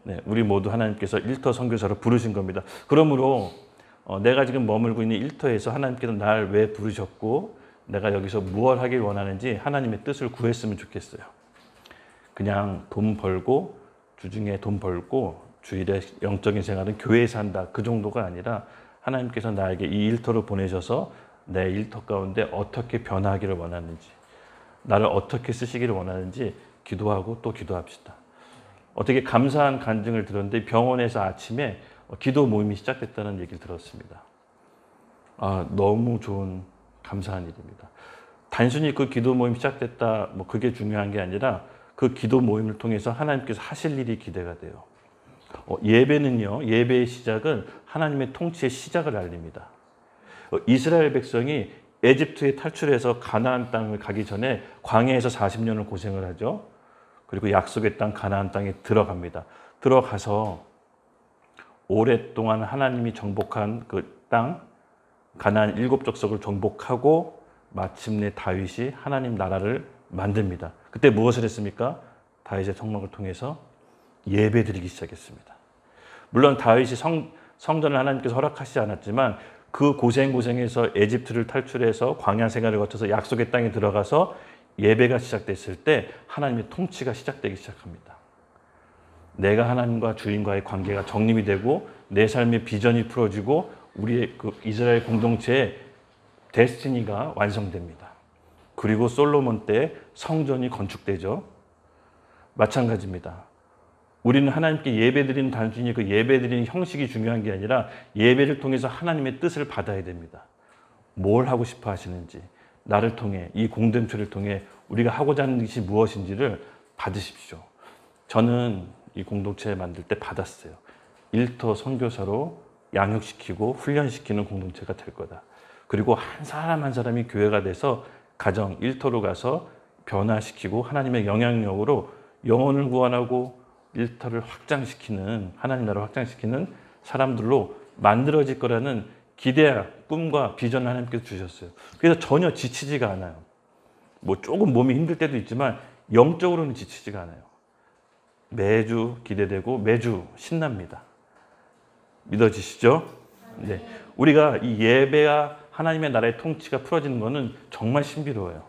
네, 우리 모두 하나님께서 일터 선교사로 부르신 겁니다. 그러므로 내가 지금 머물고 있는 일터에서 하나님께서 날 왜 부르셨고 내가 여기서 무엇을 하길 원하는지 하나님의 뜻을 구했으면 좋겠어요. 그냥 돈 벌고 주중에 돈 벌고 주일에 영적인 생활은 교회에서 한다 그 정도가 아니라 하나님께서 나에게 이 일터로 보내셔서 내 일터 가운데 어떻게 변화하기를 원하는지 나를 어떻게 쓰시기를 원하는지 기도하고 또 기도합시다. 어떻게 감사한 간증을 들었는데 병원에서 아침에 기도 모임이 시작됐다는 얘기를 들었습니다. 너무 좋은 감사한 일입니다. 단순히 그 기도 모임이 시작됐다 뭐 그게 중요한 게 아니라 그 기도 모임을 통해서 하나님께서 하실 일이 기대가 돼요. 예배는요, 예배의 시작은 하나님의 통치의 시작을 알립니다. 이스라엘 백성이 에집트에 탈출해서 가나안 땅을 가기 전에 광야에서 40년을 고생을 하죠. 그리고 약속의 땅 가나안 땅에 들어갑니다. 들어가서 오랫동안 하나님이 정복한 그 땅 가나안 7족속을 정복하고 마침내 다윗이 하나님 나라를 만듭니다. 그때 무엇을 했습니까? 다윗의 성막을 통해서 예배드리기 시작했습니다. 물론 다윗이 성전을 하나님께서 허락하시지 않았지만 그 고생해서 에집트를 탈출해서 광야 생활을 거쳐서 약속의 땅에 들어가서 예배가 시작됐을 때 하나님의 통치가 시작되기 시작합니다. 내가 하나님과 주인과의 관계가 정립이 되고 내 삶의 비전이 풀어지고 우리의 그 이스라엘 공동체의 데스티니가 완성됩니다. 그리고 솔로몬 때 성전이 건축되죠. 마찬가지입니다. 우리는 하나님께 예배드리는 단순히 그 예배드리는 형식이 중요한 게 아니라 예배를 통해서 하나님의 뜻을 받아야 됩니다. 뭘 하고 싶어 하시는지, 나를 통해, 이 공동체를 통해 우리가 하고자 하는 것이 무엇인지를 받으십시오. 저는 이 공동체 만들 때 받았어요. 일터 선교사로 양육시키고 훈련시키는 공동체가 될 거다. 그리고 한 사람 한 사람이 교회가 돼서 가정, 일터로 가서 변화시키고 하나님의 영향력으로 영혼을 구원하고 일터를 확장시키는, 하나님 나라를 확장시키는 사람들로 만들어질 거라는 기대와 꿈과 비전을 하나님께서 주셨어요. 그래서 전혀 지치지가 않아요. 뭐 조금 몸이 힘들 때도 있지만 영적으로는 지치지가 않아요. 매주 기대되고 매주 신납니다. 믿어지시죠? 네. 우리가 이 예배와 하나님의 나라의 통치가 풀어지는 것은 정말 신비로워요.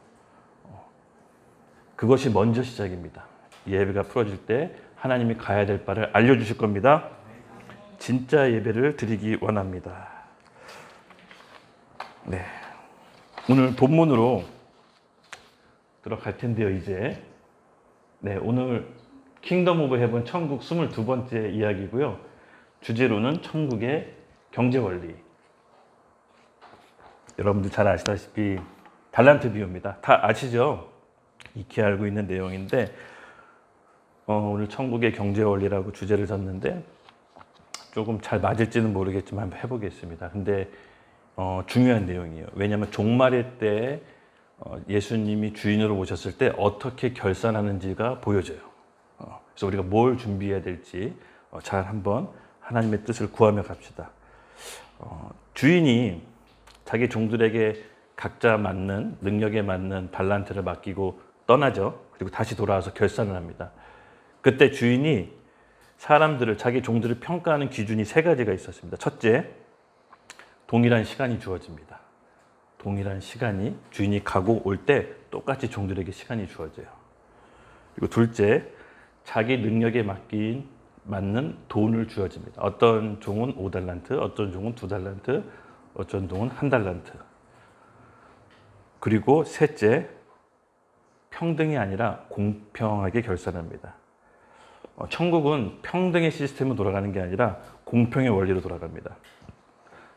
그것이 먼저 시작입니다. 예배가 풀어질 때 하나님이 가야 될 바를 알려주실 겁니다. 진짜 예배를 드리기 원합니다. 네. 오늘 본문으로 들어갈 텐데요, 이제. 네, 오늘 킹덤 오브 헤븐 천국 22번째 이야기고요. 주제로는 천국의 경제 원리. 여러분들 잘 아시다시피 달란트 비유입니다. 다 아시죠? 익히 알고 있는 내용인데 오늘 천국의 경제 원리라고 주제를 졌는데 조금 잘 맞을지는 모르겠지만 한번 해보겠습니다. 근데 중요한 내용이에요. 왜냐하면 종말의 때 예수님이 주인으로 오셨을 때 어떻게 결산하는지가 보여져요. 그래서 우리가 뭘 준비해야 될지 잘 한번 하나님의 뜻을 구하며 갑시다. 주인이 자기 종들에게 각자 맞는 능력에 맞는 달란트를 맡기고 떠나죠. 그리고 다시 돌아와서 결산을 합니다. 그때 주인이 사람들을, 자기 종들을 평가하는 기준이 3가지가 있었습니다. 첫째, 동일한 시간이 주어집니다. 동일한 시간이, 주인이 가고 올 때 똑같이 종들에게 시간이 주어져요. 그리고 둘째, 자기 능력에 맞는 돈을 주어집니다. 어떤 종은 5달란트, 어떤 종은 2달란트, 어떤 종은 1달란트. 그리고 셋째, 평등이 아니라 공평하게 결산합니다. 천국은 평등의 시스템으로 돌아가는 게 아니라 공평의 원리로 돌아갑니다.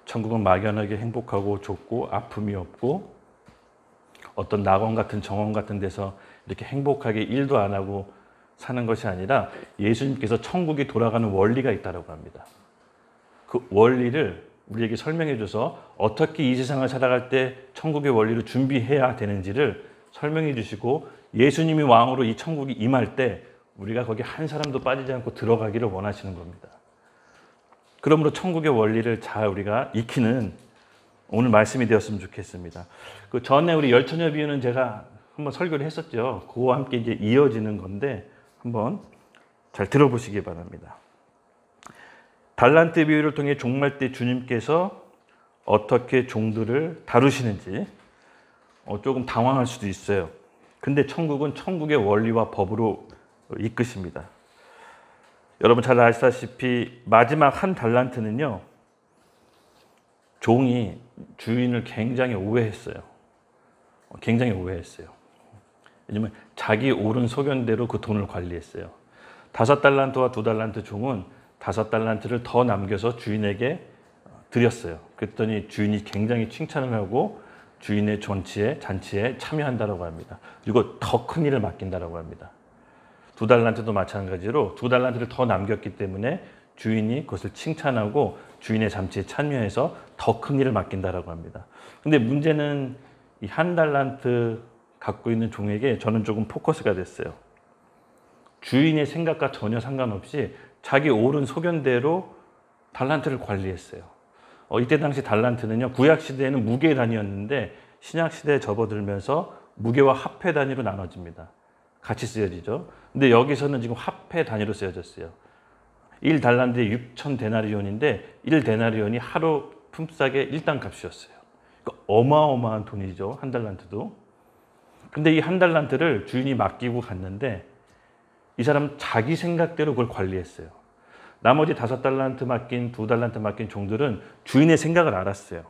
천국은 막연하게 행복하고 좋고 아픔이 없고 어떤 낙원 같은 정원 같은 데서 이렇게 행복하게 일도 안 하고 사는 것이 아니라 예수님께서 천국이 돌아가는 원리가 있다고 합니다. 그 원리를 우리에게 설명해 줘서 어떻게 이 세상을 살아갈 때 천국의 원리를 준비해야 되는지를 설명해 주시고 예수님이 왕으로 이 천국이 임할 때 우리가 거기 한 사람도 빠지지 않고 들어가기를 원하시는 겁니다. 그러므로 천국의 원리를 잘 우리가 익히는 오늘 말씀이 되었으면 좋겠습니다. 그 전에 우리 열처녀 비유는 제가 한번 설교를 했었죠. 그와 함께 이제 이어지는 건데 한번 잘 들어보시기 바랍니다. 달란트 비유를 통해 종말 때 주님께서 어떻게 종들을 다루시는지 조금 당황할 수도 있어요. 근데 천국은 천국의 원리와 법으로 이끄십니다. 여러분 잘 아시다시피 마지막 1달란트는요. 종이 주인을 굉장히 오해했어요. 굉장히 오해했어요. 왜냐하면 자기 옳은 소견대로 그 돈을 관리했어요. 5달란트와 2달란트 종은 5달란트를 더 남겨서 주인에게 드렸어요. 그랬더니 주인이 굉장히 칭찬을 하고 주인의 잔치에 참여한다고 합니다. 그리고 더 큰 일을 맡긴다고 합니다. 2달란트도 마찬가지로 2달란트를 더 남겼기 때문에 주인이 그것을 칭찬하고 주인의 잔치에 참여해서 더 큰 일을 맡긴다고 합니다. 근데 문제는 이 1달란트 갖고 있는 종에게 저는 조금 포커스가 됐어요. 주인의 생각과 전혀 상관없이 자기 옳은 소견대로 달란트를 관리했어요. 이때 당시 달란트는요, 구약 시대에는 무게 단위였는데 신약 시대에 접어들면서 무게와 화폐 단위로 나눠집니다. 같이 쓰여지죠. 근데 여기서는 지금 화폐 단위로 쓰여졌어요. 1달란트에 6,000데나리온인데 1데나리온이 하루 품삯의 1당 값이었어요. 그러니까 어마어마한 돈이죠. 1달란트도. 근데 이 1달란트를 주인이 맡기고 갔는데 이 사람은 자기 생각대로 그걸 관리했어요. 나머지 5달란트 맡긴, 2달란트 맡긴 종들은 주인의 생각을 알았어요.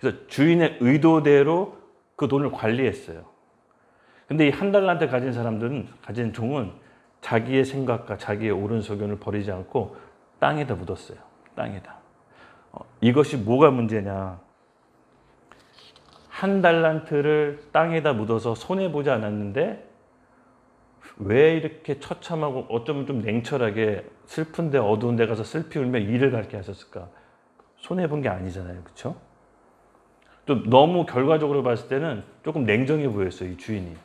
그래서 주인의 의도대로 그 돈을 관리했어요. 근데 이 1달란트 가진 종은 자기의 생각과 자기의 옳은 소견을 버리지 않고 땅에다 묻었어요. 땅에다. 이것이 뭐가 문제냐. 1달란트를 땅에다 묻어서 손해보지 않았는데 왜 이렇게 처참하고 어쩌면 좀 냉철하게 슬픈데 어두운 데 가서 슬피 울며 이를 갈게 하셨을까? 손해본 게 아니잖아요. 그렇죠? 좀 너무 결과적으로 봤을 때는 조금 냉정해 보였어요. 이 주인이.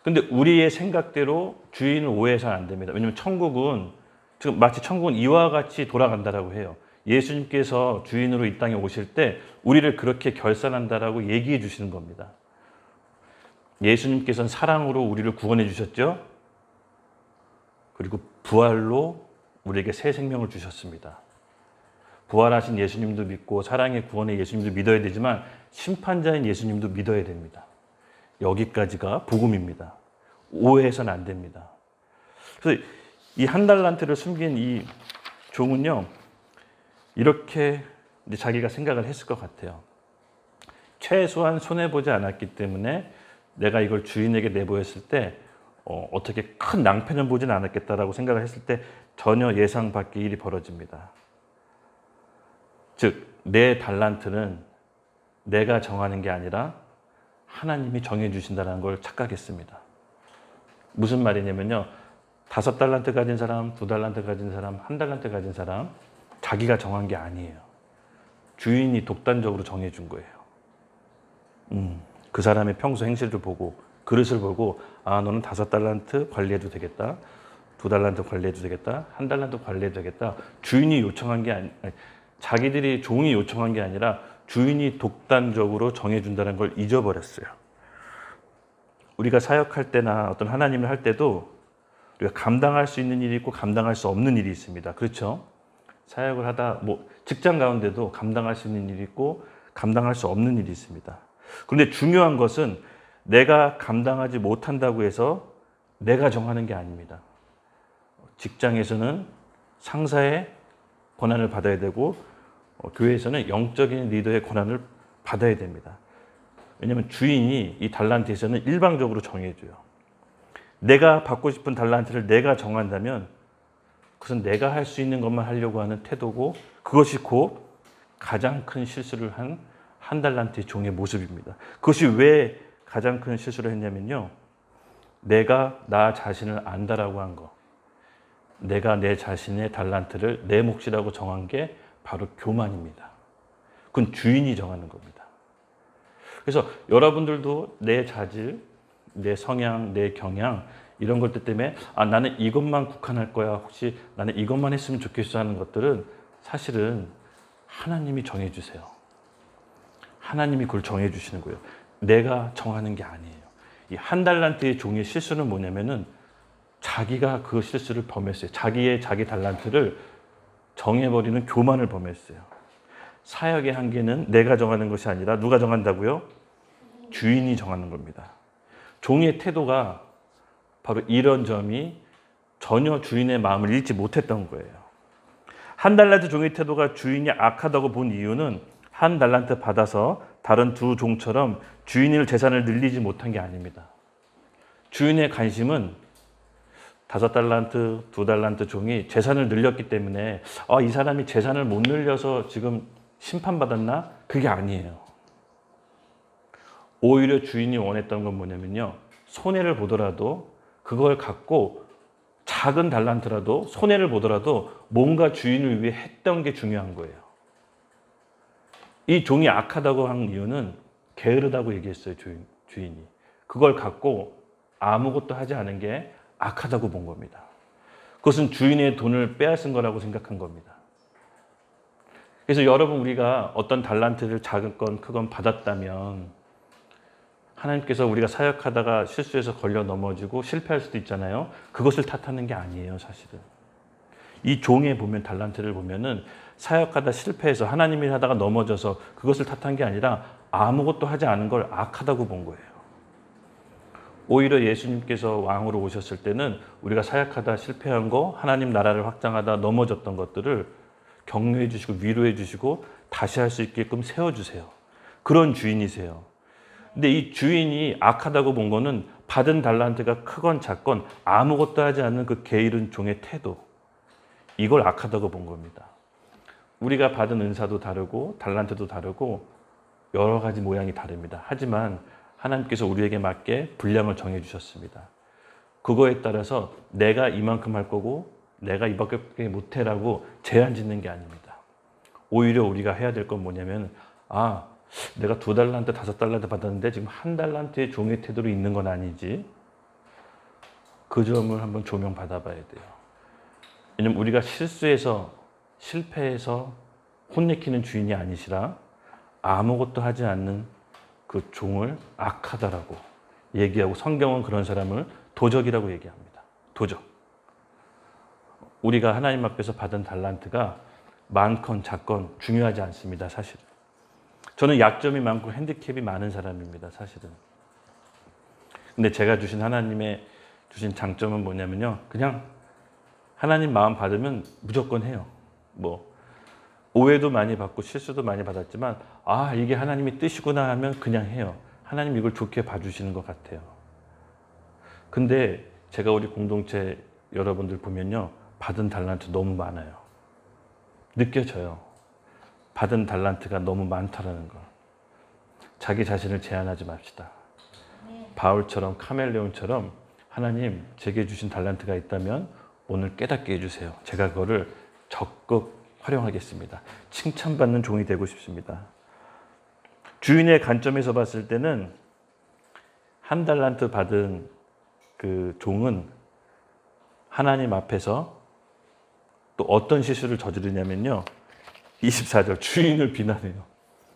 근데 우리의 생각대로 주인을 오해해서는 안 됩니다. 왜냐하면 천국은 지금 마치 천국은 이와 같이 돌아간다라고 해요. 예수님께서 주인으로 이 땅에 오실 때 우리를 그렇게 결산한다라고 얘기해 주시는 겁니다. 예수님께서는 사랑으로 우리를 구원해 주셨죠. 그리고 부활로 우리에게 새 생명을 주셨습니다. 부활하신 예수님도 믿고 사랑의 구원의 예수님도 믿어야 되지만 심판자인 예수님도 믿어야 됩니다. 여기까지가 복음입니다. 오해해서는 안 됩니다. 그래서 이 1달란트를 숨긴 이 종은요, 이렇게 이제 자기가 생각을 했을 것 같아요. 최소한 손해보지 않았기 때문에 내가 이걸 주인에게 내보였을 때 어떻게 큰 낭패는 보진 않았겠다라고 생각을 했을 때 전혀 예상 밖의 일이 벌어집니다. 즉, 내 달란트는 내가 정하는 게 아니라 하나님이 정해주신다는 걸 착각했습니다. 무슨 말이냐면요. 5달란트 가진 사람, 2달란트 가진 사람, 1달란트 가진 사람 자기가 정한 게 아니에요. 주인이 독단적으로 정해준 거예요. 그 사람의 평소 행실을 보고 그릇을 보고 아 너는 5달란트 관리해도 되겠다. 2달란트 관리해도 되겠다. 1달란트 관리해도 되겠다. 주인이 요청한 게 아니 자기들이 종이 요청한 게 아니라 주인이 독단적으로 정해준다는 걸 잊어버렸어요. 우리가 사역할 때나 어떤 하나님을 할 때도 우리가 감당할 수 있는 일이 있고 감당할 수 없는 일이 있습니다. 그렇죠? 사역을 하다 뭐 직장 가운데도 감당할 수 있는 일이 있고 감당할 수 없는 일이 있습니다. 그런데 중요한 것은 내가 감당하지 못한다고 해서 내가 정하는 게 아닙니다. 직장에서는 상사의 권한을 받아야 되고 교회에서는 영적인 리더의 권한을 받아야 됩니다. 왜냐하면 주인이 이 달란트에서는 일방적으로 정해줘요. 내가 받고 싶은 달란트를 내가 정한다면 그것은 내가 할 수 있는 것만 하려고 하는 태도고 그것이 곧 가장 큰 실수를 한 달란트의 종의 모습입니다. 그것이 왜 가장 큰 실수를 했냐면요. 내가 나 자신을 안다라고 한 거. 내가 내 자신의 달란트를 내 몫이라고 정한 게 바로 교만입니다. 그건 주인이 정하는 겁니다. 그래서 여러분들도 내 자질, 내 성향, 내 경향 이런 것들 때문에 아 나는 이것만 국한할 거야. 혹시 나는 이것만 했으면 좋겠어 하는 것들은 사실은 하나님이 정해주세요. 하나님이 그걸 정해주시는 거예요. 내가 정하는 게 아니에요. 이 1달란트의 종의 실수는 뭐냐면은 자기가 그 실수를 범했어요. 자기 달란트를 정해버리는 교만을 범했어요. 사역의 한계는 내가 정하는 것이 아니라 누가 정한다고요? 주인이 정하는 겁니다. 종의 태도가 바로 이런 점이 전혀 주인의 마음을 읽지 못했던 거예요. 1달란트 종의 태도가 주인이 악하다고 본 이유는 1달란트 받아서 다른 2 종처럼 주인의 재산을 늘리지 못한 게 아닙니다. 주인의 관심은 5달란트, 2달란트 종이 재산을 늘렸기 때문에 이 사람이 재산을 못 늘려서 지금 심판받았나? 그게 아니에요. 오히려 주인이 원했던 건 뭐냐면요. 손해를 보더라도 그걸 갖고 작은 달란트라도 손해를 보더라도 뭔가 주인을 위해 했던 게 중요한 거예요. 이 종이 악하다고 한 이유는 게으르다고 얘기했어요. 주인이. 그걸 갖고 아무것도 하지 않은 게 악하다고 본 겁니다. 그것은 주인의 돈을 빼앗은 거라고 생각한 겁니다. 그래서 여러분 우리가 어떤 달란트를 작은 건 크건 받았다면 하나님께서 우리가 사역하다가 실수해서 걸려 넘어지고 실패할 수도 있잖아요. 그것을 탓하는 게 아니에요. 사실은. 이 종에 보면 달란트를 보면은 사역하다 실패해서 하나님이 하다가 넘어져서 그것을 탓한 게 아니라 아무것도 하지 않은 걸 악하다고 본 거예요. 오히려 예수님께서 왕으로 오셨을 때는 우리가 사역하다 실패한 거, 하나님 나라를 확장하다 넘어졌던 것들을 격려해 주시고 위로해 주시고 다시 할 수 있게끔 세워주세요. 그런 주인이세요. 근데 이 주인이 악하다고 본 거는 받은 달란트가 크건 작건 아무것도 하지 않는 그 게으른 종의 태도. 이걸 악하다고 본 겁니다. 우리가 받은 은사도 다르고 달란트도 다르고 여러 가지 모양이 다릅니다. 하지만 하나님께서 우리에게 맞게 분량을 정해 주셨습니다. 그거에 따라서 내가 이만큼 할 거고 내가 이밖에 못해라고 제한 짓는 게 아닙니다. 오히려 우리가 해야 될 건 뭐냐면 내가 2달란트, 5달란트 받았는데 지금 1달란트의 종의 태도로 있는 건 아니지. 그 점을 한번 조명받아 봐야 돼요. 왜냐면 우리가 실수해서 실패해서 혼내키는 주인이 아니시라 아무것도 하지 않는 그 종을 악하다라고 얘기하고 성경은 그런 사람을 도적이라고 얘기합니다. 도적. 우리가 하나님 앞에서 받은 달란트가 많건 작건 중요하지 않습니다. 사실은. 저는 약점이 많고 핸디캡이 많은 사람입니다. 사실은. 근데 제가 주신 하나님의 주신 장점은 뭐냐면요. 그냥 하나님 마음 받으면 무조건 해요. 오해도 많이 받고 실수도 많이 받았지만 이게 하나님의 뜻이구나 하면 그냥 해요. 하나님 이걸 좋게 봐주시는 것 같아요. 근데 제가 우리 공동체 여러분들 보면요. 받은 달란트 너무 많아요. 느껴져요. 받은 달란트가 너무 많다라는 걸. 자기 자신을 제한하지 맙시다. 바울처럼 카멜레온처럼 하나님 제게 주신 달란트가 있다면 오늘 깨닫게 해주세요. 제가 그거를 적극 활용하겠습니다. 칭찬받는 종이 되고 싶습니다. 주인의 관점에서 봤을 때는 한 달란트 받은 그 종은 하나님 앞에서 또 어떤 실수를 저지르냐면요. 24절 주인을 비난해요.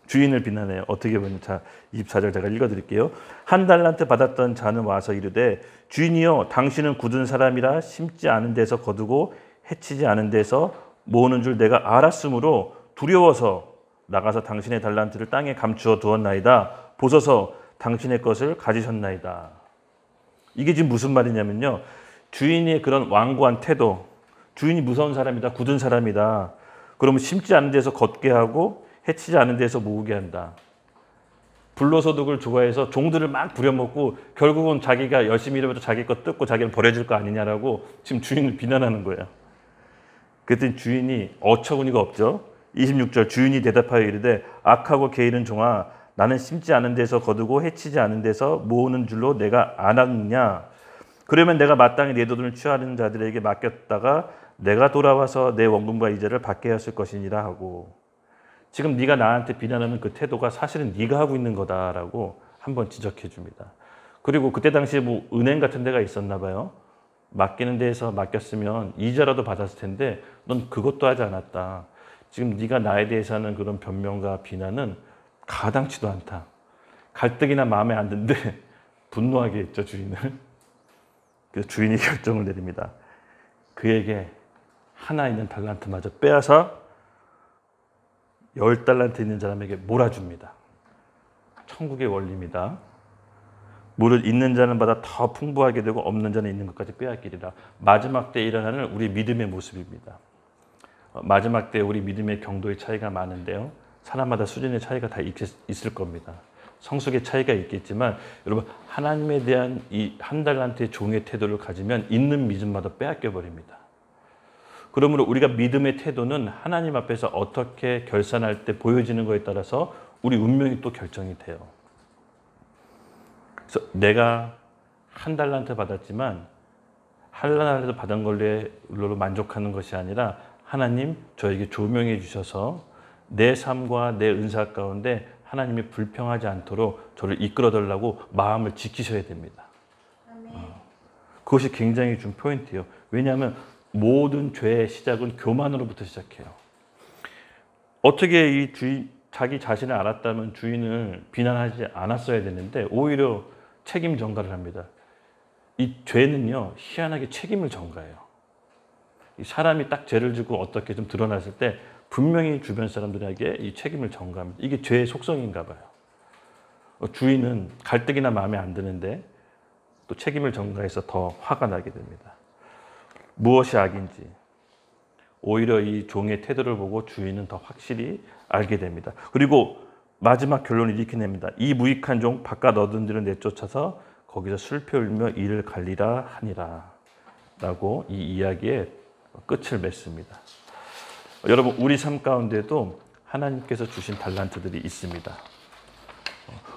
주인을 비난해요. 어떻게 보면 자 24절 제가 읽어드릴게요. 한 달란트 받았던 자는 와서 이르되 주인이여 당신은 굳은 사람이라 심지 않은 데서 거두고 해치지 않은 데서 모으는 줄 내가 알았으므로 두려워서 나가서 당신의 달란트를 땅에 감추어 두었나이다. 보소서 당신의 것을 가지셨나이다. 이게 지금 무슨 말이냐면요. 주인의 그런 완고한 태도, 주인이 무서운 사람이다, 굳은 사람이다. 그러면 심지 않은 데서 걷게 하고 해치지 않은 데서 모으게 한다. 불로소득을 좋아해서 종들을 막 부려먹고 결국은 자기가 열심히 일해도 자기 거 뜯고 자기를 버려줄 거 아니냐라고 지금 주인을 비난하는 거예요. 그랬더니 주인이 어처구니가 없죠. 26절 주인이 대답하여 이르되 악하고 게으른 종아 나는 심지 않은 데서 거두고 해치지 않은 데서 모으는 줄로 내가 알았느냐. 그러면 내가 마땅히 내 돈을 취하는 자들에게 맡겼다가 내가 돌아와서 내 원금과 이자를 받게 하였을 것이니라 하고. 지금 네가 나한테 비난하는 그 태도가 사실은 네가 하고 있는 거다라고 한번 지적해 줍니다. 그리고 그때 당시에 뭐 은행 같은 데가 있었나 봐요. 맡기는 데에서 맡겼으면 이자라도 받았을 텐데 넌 그것도 하지 않았다. 지금 네가 나에 대해서 하는 그런 변명과 비난은 가당치도 않다. 갈등이나 마음에 안 드는데 분노하게 했죠, 주인을. 그래서 주인이 결정을 내립니다. 그에게 하나 있는 달란트마저 빼앗아 10달란트 있는 사람에게 몰아줍니다. 천국의 원리입니다. 무릇 있는 자는 받아 더 풍부하게 되고 없는 자는 있는 것까지 빼앗기리라. 마지막 때 일어나는 우리 믿음의 모습입니다. 마지막 때 우리 믿음의 경도의 차이가 많은데요. 사람마다 수준의 차이가 다 있을 겁니다. 성숙의 차이가 있겠지만 여러분 하나님에 대한 이 한 달란트의 종의 태도를 가지면 있는 믿음마다 빼앗겨 버립니다. 그러므로 우리가 믿음의 태도는 하나님 앞에서 어떻게 결산할 때 보여지는 것에 따라서 우리 운명이 또 결정이 돼요. 그래서 내가 한 달란트 받았지만 한 달란트 받은 걸로 만족하는 것이 아니라 하나님 저에게 조명해 주셔서 내 삶과 내 은사 가운데 하나님이 불평하지 않도록 저를 이끌어 달라고 마음을 지키셔야 됩니다. 그것이 굉장히 좀 포인트예요. 왜냐하면 모든 죄의 시작은 교만으로부터 시작해요. 어떻게 이 주인, 자기 자신을 알았다면 주인을 비난하지 않았어야 되는데 오히려 책임 전가를 합니다. 이 죄는요 희한하게 책임을 전가해요. 이 사람이 딱 죄를 지고 어떻게 좀 드러났을 때 분명히 주변 사람들에게 이 책임을 전가합니다. 이게 죄의 속성인가 봐요. 주인은 갈등이나 마음에 안 드는데 또 책임을 전가해서 더 화가 나게 됩니다. 무엇이 악인지 오히려 이 종의 태도를 보고 주인은 더 확실히 알게 됩니다. 그리고 마지막 결론을 이렇게 냅니다. 이 무익한 종 바깥 얻은 들을 내쫓아서 거기서 술패 울며 이를 갈리라 하니라 라고 이 이야기의 끝을 맺습니다. 여러분 우리 삶 가운데도 하나님께서 주신 달란트들이 있습니다.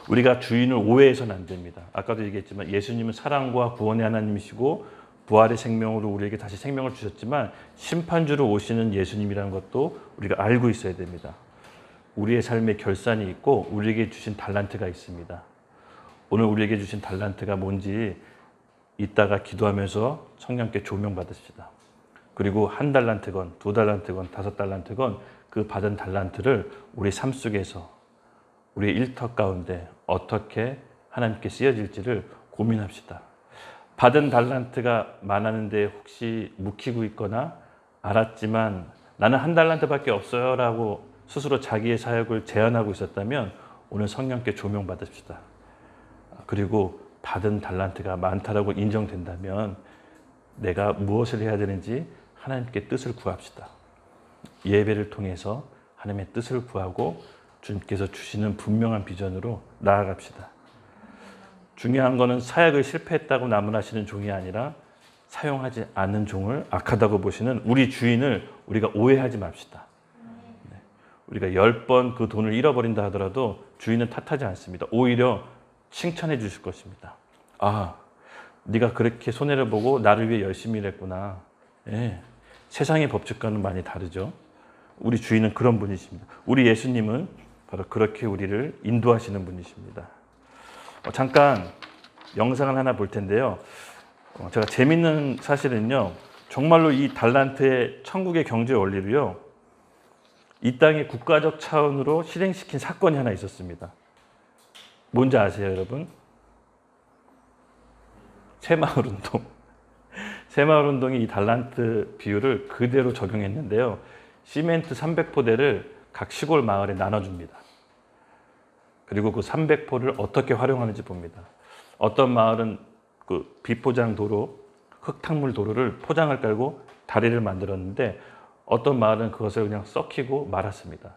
우리가 주인을 오해해서는 안 됩니다. 아까도 얘기했지만 예수님은 사랑과 구원의 하나님이시고 부활의 생명으로 우리에게 다시 생명을 주셨지만 심판주로 오시는 예수님이라는 것도 우리가 알고 있어야 됩니다. 우리의 삶에 결산이 있고 우리에게 주신 달란트가 있습니다. 오늘 우리에게 주신 달란트가 뭔지 이따가 기도하면서 성령께 조명받으십시다. 그리고 한 달란트건 두 달란트건 5달란트건 그 받은 달란트를 우리 삶 속에서 우리의 일터 가운데 어떻게 하나님께 쓰여질지를 고민합시다. 받은 달란트가 많았는데 혹시 묵히고 있거나 알았지만 나는 한 달란트밖에 없어요 라고 스스로 자기의 사역을 제한하고 있었다면 오늘 성령께 조명받읍시다. 그리고 받은 달란트가 많다라고 인정된다면 내가 무엇을 해야 되는지 하나님께 뜻을 구합시다. 예배를 통해서 하나님의 뜻을 구하고 주님께서 주시는 분명한 비전으로 나아갑시다. 중요한 것은 사역을 실패했다고 나무라시는 종이 아니라 사용하지 않는 종을 악하다고 보시는 우리 주인을 우리가 오해하지 맙시다. 네. 우리가 10번 그 돈을 잃어버린다 하더라도 주인은 탓하지 않습니다. 오히려 칭찬해 주실 것입니다. 아, 네가 그렇게 손해를 보고 나를 위해 열심히 일했구나. 예, 세상의 법칙과는 많이 다르죠. 우리 주인은 그런 분이십니다. 우리 예수님은 바로 그렇게 우리를 인도하시는 분이십니다. 잠깐 영상을 하나 볼 텐데요. 제가 재밌는 사실은요, 정말로 이 달란트의 천국의 경제 원리를요, 이 땅의 국가적 차원으로 실행시킨 사건이 하나 있었습니다. 뭔지 아세요, 여러분? 새마을운동. 새마을운동이 이 달란트 비율을 그대로 적용했는데요. 시멘트 300포대를 각 시골 마을에 나눠줍니다. 그리고 그 300포를 어떻게 활용하는지 봅니다. 어떤 마을은 그 비포장 도로, 흙탕물 도로를 포장을 깔고 다리를 만들었는데 어떤 마을은 그것을 그냥 썩히고 말았습니다.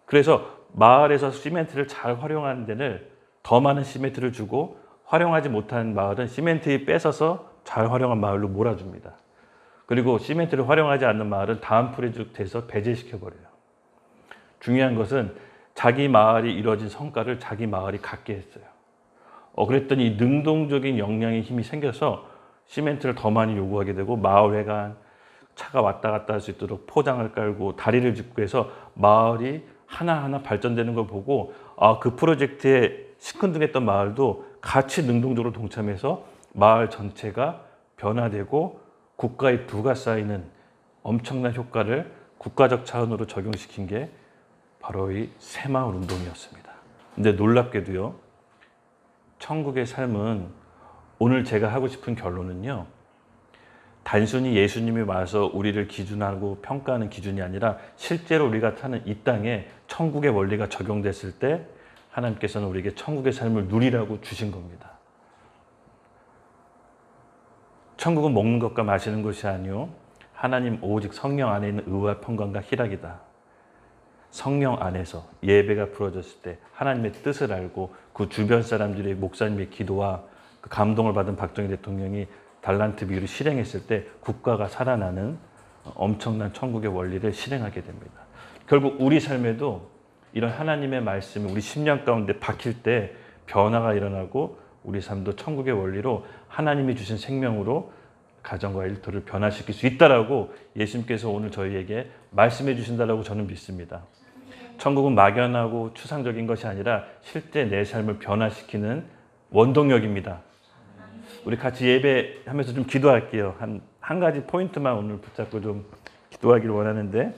그래서 마을에서 시멘트를 잘 활용하는 데는 더 많은 시멘트를 주고 활용하지 못한 마을은 시멘트에 뺏어서 잘 활용한 마을로 몰아줍니다. 그리고 시멘트를 활용하지 않는 마을은 다음 프로젝트에서 배제시켜버려요. 중요한 것은 자기 마을이 이루어진 성과를 자기 마을이 갖게 했어요. 그랬더니 능동적인 역량의 힘이 생겨서 시멘트를 더 많이 요구하게 되고 마을회관, 차가 왔다 갔다 할 수 있도록 포장을 깔고 다리를 짓고 해서 마을이 하나하나 발전되는 걸 보고 그 프로젝트에 시큰둥했던 마을도 같이 능동적으로 동참해서 마을 전체가 변화되고 국가의 부가 쌓이는 엄청난 효과를 국가적 차원으로 적용시킨 게 바로 이 새마을 운동이었습니다. 근데 놀랍게도요, 천국의 삶은 오늘 제가 하고 싶은 결론은요, 단순히 예수님이 와서 우리를 기준하고 평가하는 기준이 아니라 실제로 우리가 사는 이 땅에 천국의 원리가 적용됐을 때 하나님께서는 우리에게 천국의 삶을 누리라고 주신 겁니다. 천국은 먹는 것과 마시는 것이 아니요 하나님 오직 성령 안에 있는 의와 평강과 희락이다. 성령 안에서 예배가 부러졌을 때 하나님의 뜻을 알고 그 주변 사람들의 목사님의 기도와 그 감동을 받은 박정희 대통령이 달란트 비율을 실행했을 때 국가가 살아나는 엄청난 천국의 원리를 실행하게 됩니다. 결국 우리 삶에도 이런 하나님의 말씀이 우리 심령 가운데 박힐 때 변화가 일어나고 우리 삶도 천국의 원리로 하나님이 주신 생명으로 가정과 일터를 변화시킬 수 있다라고 예수님께서 오늘 저희에게 말씀해 주신다라고 저는 믿습니다. 천국은 막연하고 추상적인 것이 아니라 실제 내 삶을 변화시키는 원동력입니다. 우리 같이 예배하면서 좀 기도할게요. 한 가지 포인트만 오늘 붙잡고 좀 기도하기를 원하는데,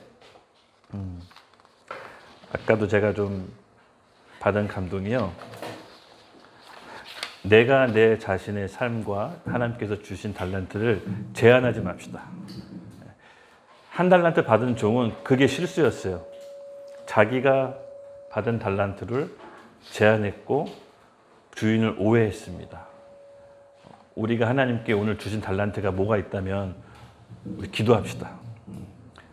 아까도 제가 좀 받은 감동이요. 내가 내 자신의 삶과 하나님께서 주신 달란트를 제한하지 맙시다. 한 달란트 받은 종은 그게 실수였어요. 자기가 받은 달란트를 제한했고 주인을 오해했습니다. 우리가 하나님께 오늘 주신 달란트가 뭐가 있다면 우리 기도합시다.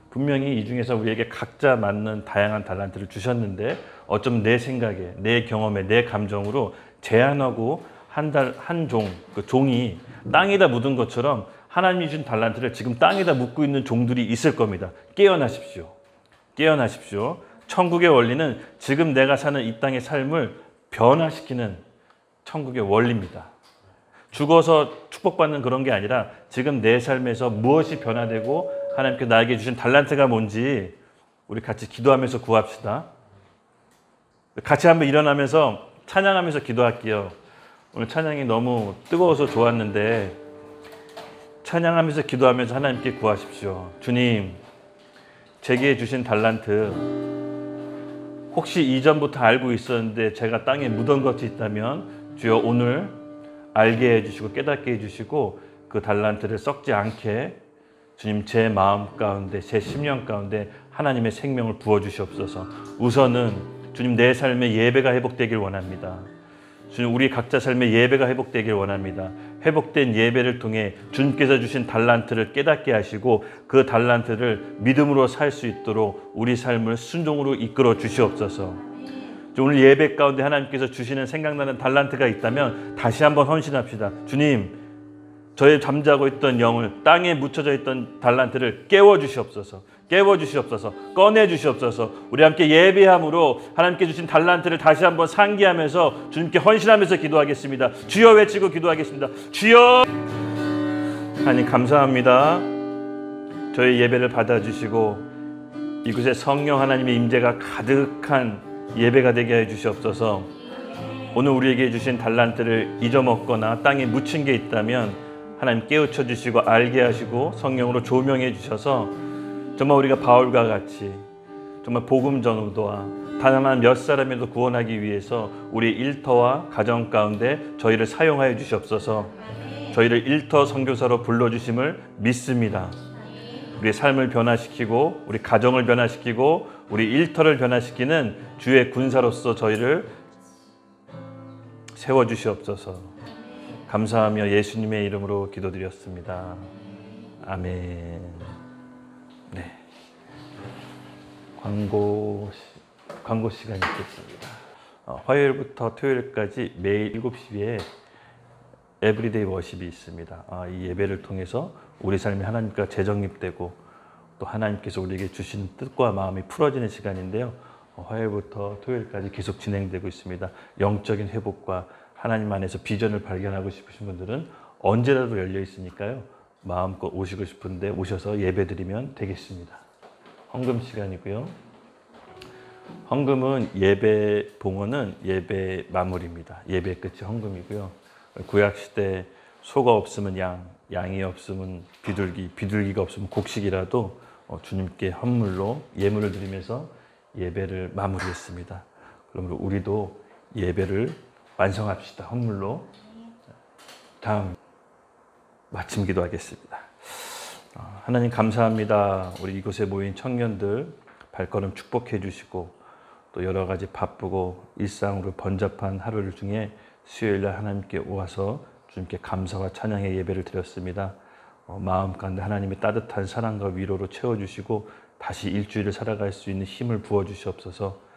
분명히 이 중에서 우리에게 각자 맞는 다양한 달란트를 주셨는데 어쩌면 내 생각에, 내 경험에, 내 감정으로 제한하고 한 종, 그 종이 땅에다 묻은 것처럼 하나님이 준 달란트를 지금 땅에다 묻고 있는 종들이 있을 겁니다. 깨어나십시오. 깨어나십시오. 천국의 원리는 지금 내가 사는 이 땅의 삶을 변화시키는 천국의 원리입니다. 죽어서 축복받는 그런 게 아니라 지금 내 삶에서 무엇이 변화되고 하나님께 나에게 주신 달란트가 뭔지 우리 같이 기도하면서 구합시다. 같이 한번 일어나면서 찬양하면서 기도할게요. 오늘 찬양이 너무 뜨거워서 좋았는데 찬양하면서 기도하면서 하나님께 구하십시오. 주님, 제게 주신 달란트 혹시 이전부터 알고 있었는데 제가 땅에 묻은 것이 있다면 주여 오늘 알게 해주시고 깨닫게 해주시고 그 달란트를 썩지 않게 주님 제 마음 가운데 제 심령 가운데 하나님의 생명을 부어주시옵소서. 우선은 주님 내 삶의 예배가 회복되길 원합니다. 주님 우리 각자 삶의 예배가 회복되길 원합니다. 회복된 예배를 통해 주님께서 주신 달란트를 깨닫게 하시고 그 달란트를 믿음으로 살 수 있도록 우리 삶을 순종으로 이끌어 주시옵소서. 오늘 예배 가운데 하나님께서 주시는 생각나는 달란트가 있다면 다시 한번 헌신합시다. 주님, 저의 잠자고 있던 영을, 땅에 묻혀져 있던 달란트를 깨워주시옵소서. 깨워주시옵소서. 꺼내주시옵소서. 우리 함께 예배함으로 하나님께 주신 달란트를 다시 한번 상기하면서 주님께 헌신하면서 기도하겠습니다. 주여 외치고 기도하겠습니다. 주여. 하나님 감사합니다. 저희 예배를 받아주시고 이곳에 성령 하나님의 임재가 가득한 예배가 되게 해 주시옵소서. 오늘 우리에게 주신 달란트를 잊어먹거나 땅에 묻힌 게 있다면 하나님 깨우쳐 주시고 알게 하시고 성령으로 조명해 주셔서 정말 우리가 바울과 같이 정말 복음 전도와 단 하나 몇 사람이라도 구원하기 위해서 우리 일터와 가정 가운데 저희를 사용하여 주시옵소서. 저희를 일터 선교사로 불러주심을 믿습니다. 우리의 삶을 변화시키고 우리 가정을 변화시키고 우리 일터를 변화시키는 주의 군사로서 저희를 세워주시옵소서. 감사하며 예수님의 이름으로 기도드렸습니다. 아멘. 네. 광고 시간이 있겠습니다. 화요일부터 토요일까지 매일 7시에 에브리데이 워십이 있습니다. 이 예배를 통해서 우리 삶이 하나님과 재정립되고 또 하나님께서 우리에게 주신 뜻과 마음이 풀어지는 시간인데요. 화요일부터 토요일까지 계속 진행되고 있습니다. 영적인 회복과 하나님 안에서 비전을 발견하고 싶으신 분들은 언제라도 열려 있으니까요. 마음껏 오시고 싶은데 오셔서 예배드리면 되겠습니다. 헌금 시간이고요. 헌금은 예배 봉헌은 예배 마무리입니다. 예배 끝이 헌금이고요. 구약시대 소가 없으면 양이 없으면 비둘기가 없으면 곡식이라도 주님께 헌물로 예물을 드리면서 예배를 마무리했습니다. 그러므로 우리도 예배를 완성합시다. 헌물로. 다음 마침 기도하겠습니다. 하나님 감사합니다. 우리 이곳에 모인 청년들 발걸음 축복해 주시고 또 여러 가지 바쁘고 일상으로 번잡한 하루를 중에 수요일날 하나님께 오와서 주님께 감사와 찬양의 예배를 드렸습니다. 마음 가운데 하나님의 따뜻한 사랑과 위로로 채워주시고 다시 일주일을 살아갈 수 있는 힘을 부어주시옵소서.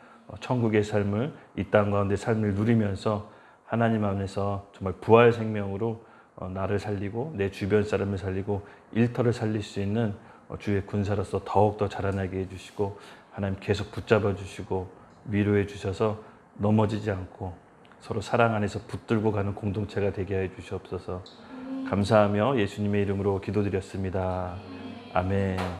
천국의 삶을 이 땅 가운데 삶을 누리면서 하나님 안에서 정말 부활 생명으로 나를 살리고 내 주변 사람을 살리고 일터를 살릴 수 있는 주의 군사로서 더욱더 자라나게 해주시고 하나님 계속 붙잡아 주시고 위로해 주셔서 넘어지지 않고 서로 사랑 안에서 붙들고 가는 공동체가 되게 해 주시옵소서. 감사하며 예수님의 이름으로 기도드렸습니다. 아멘.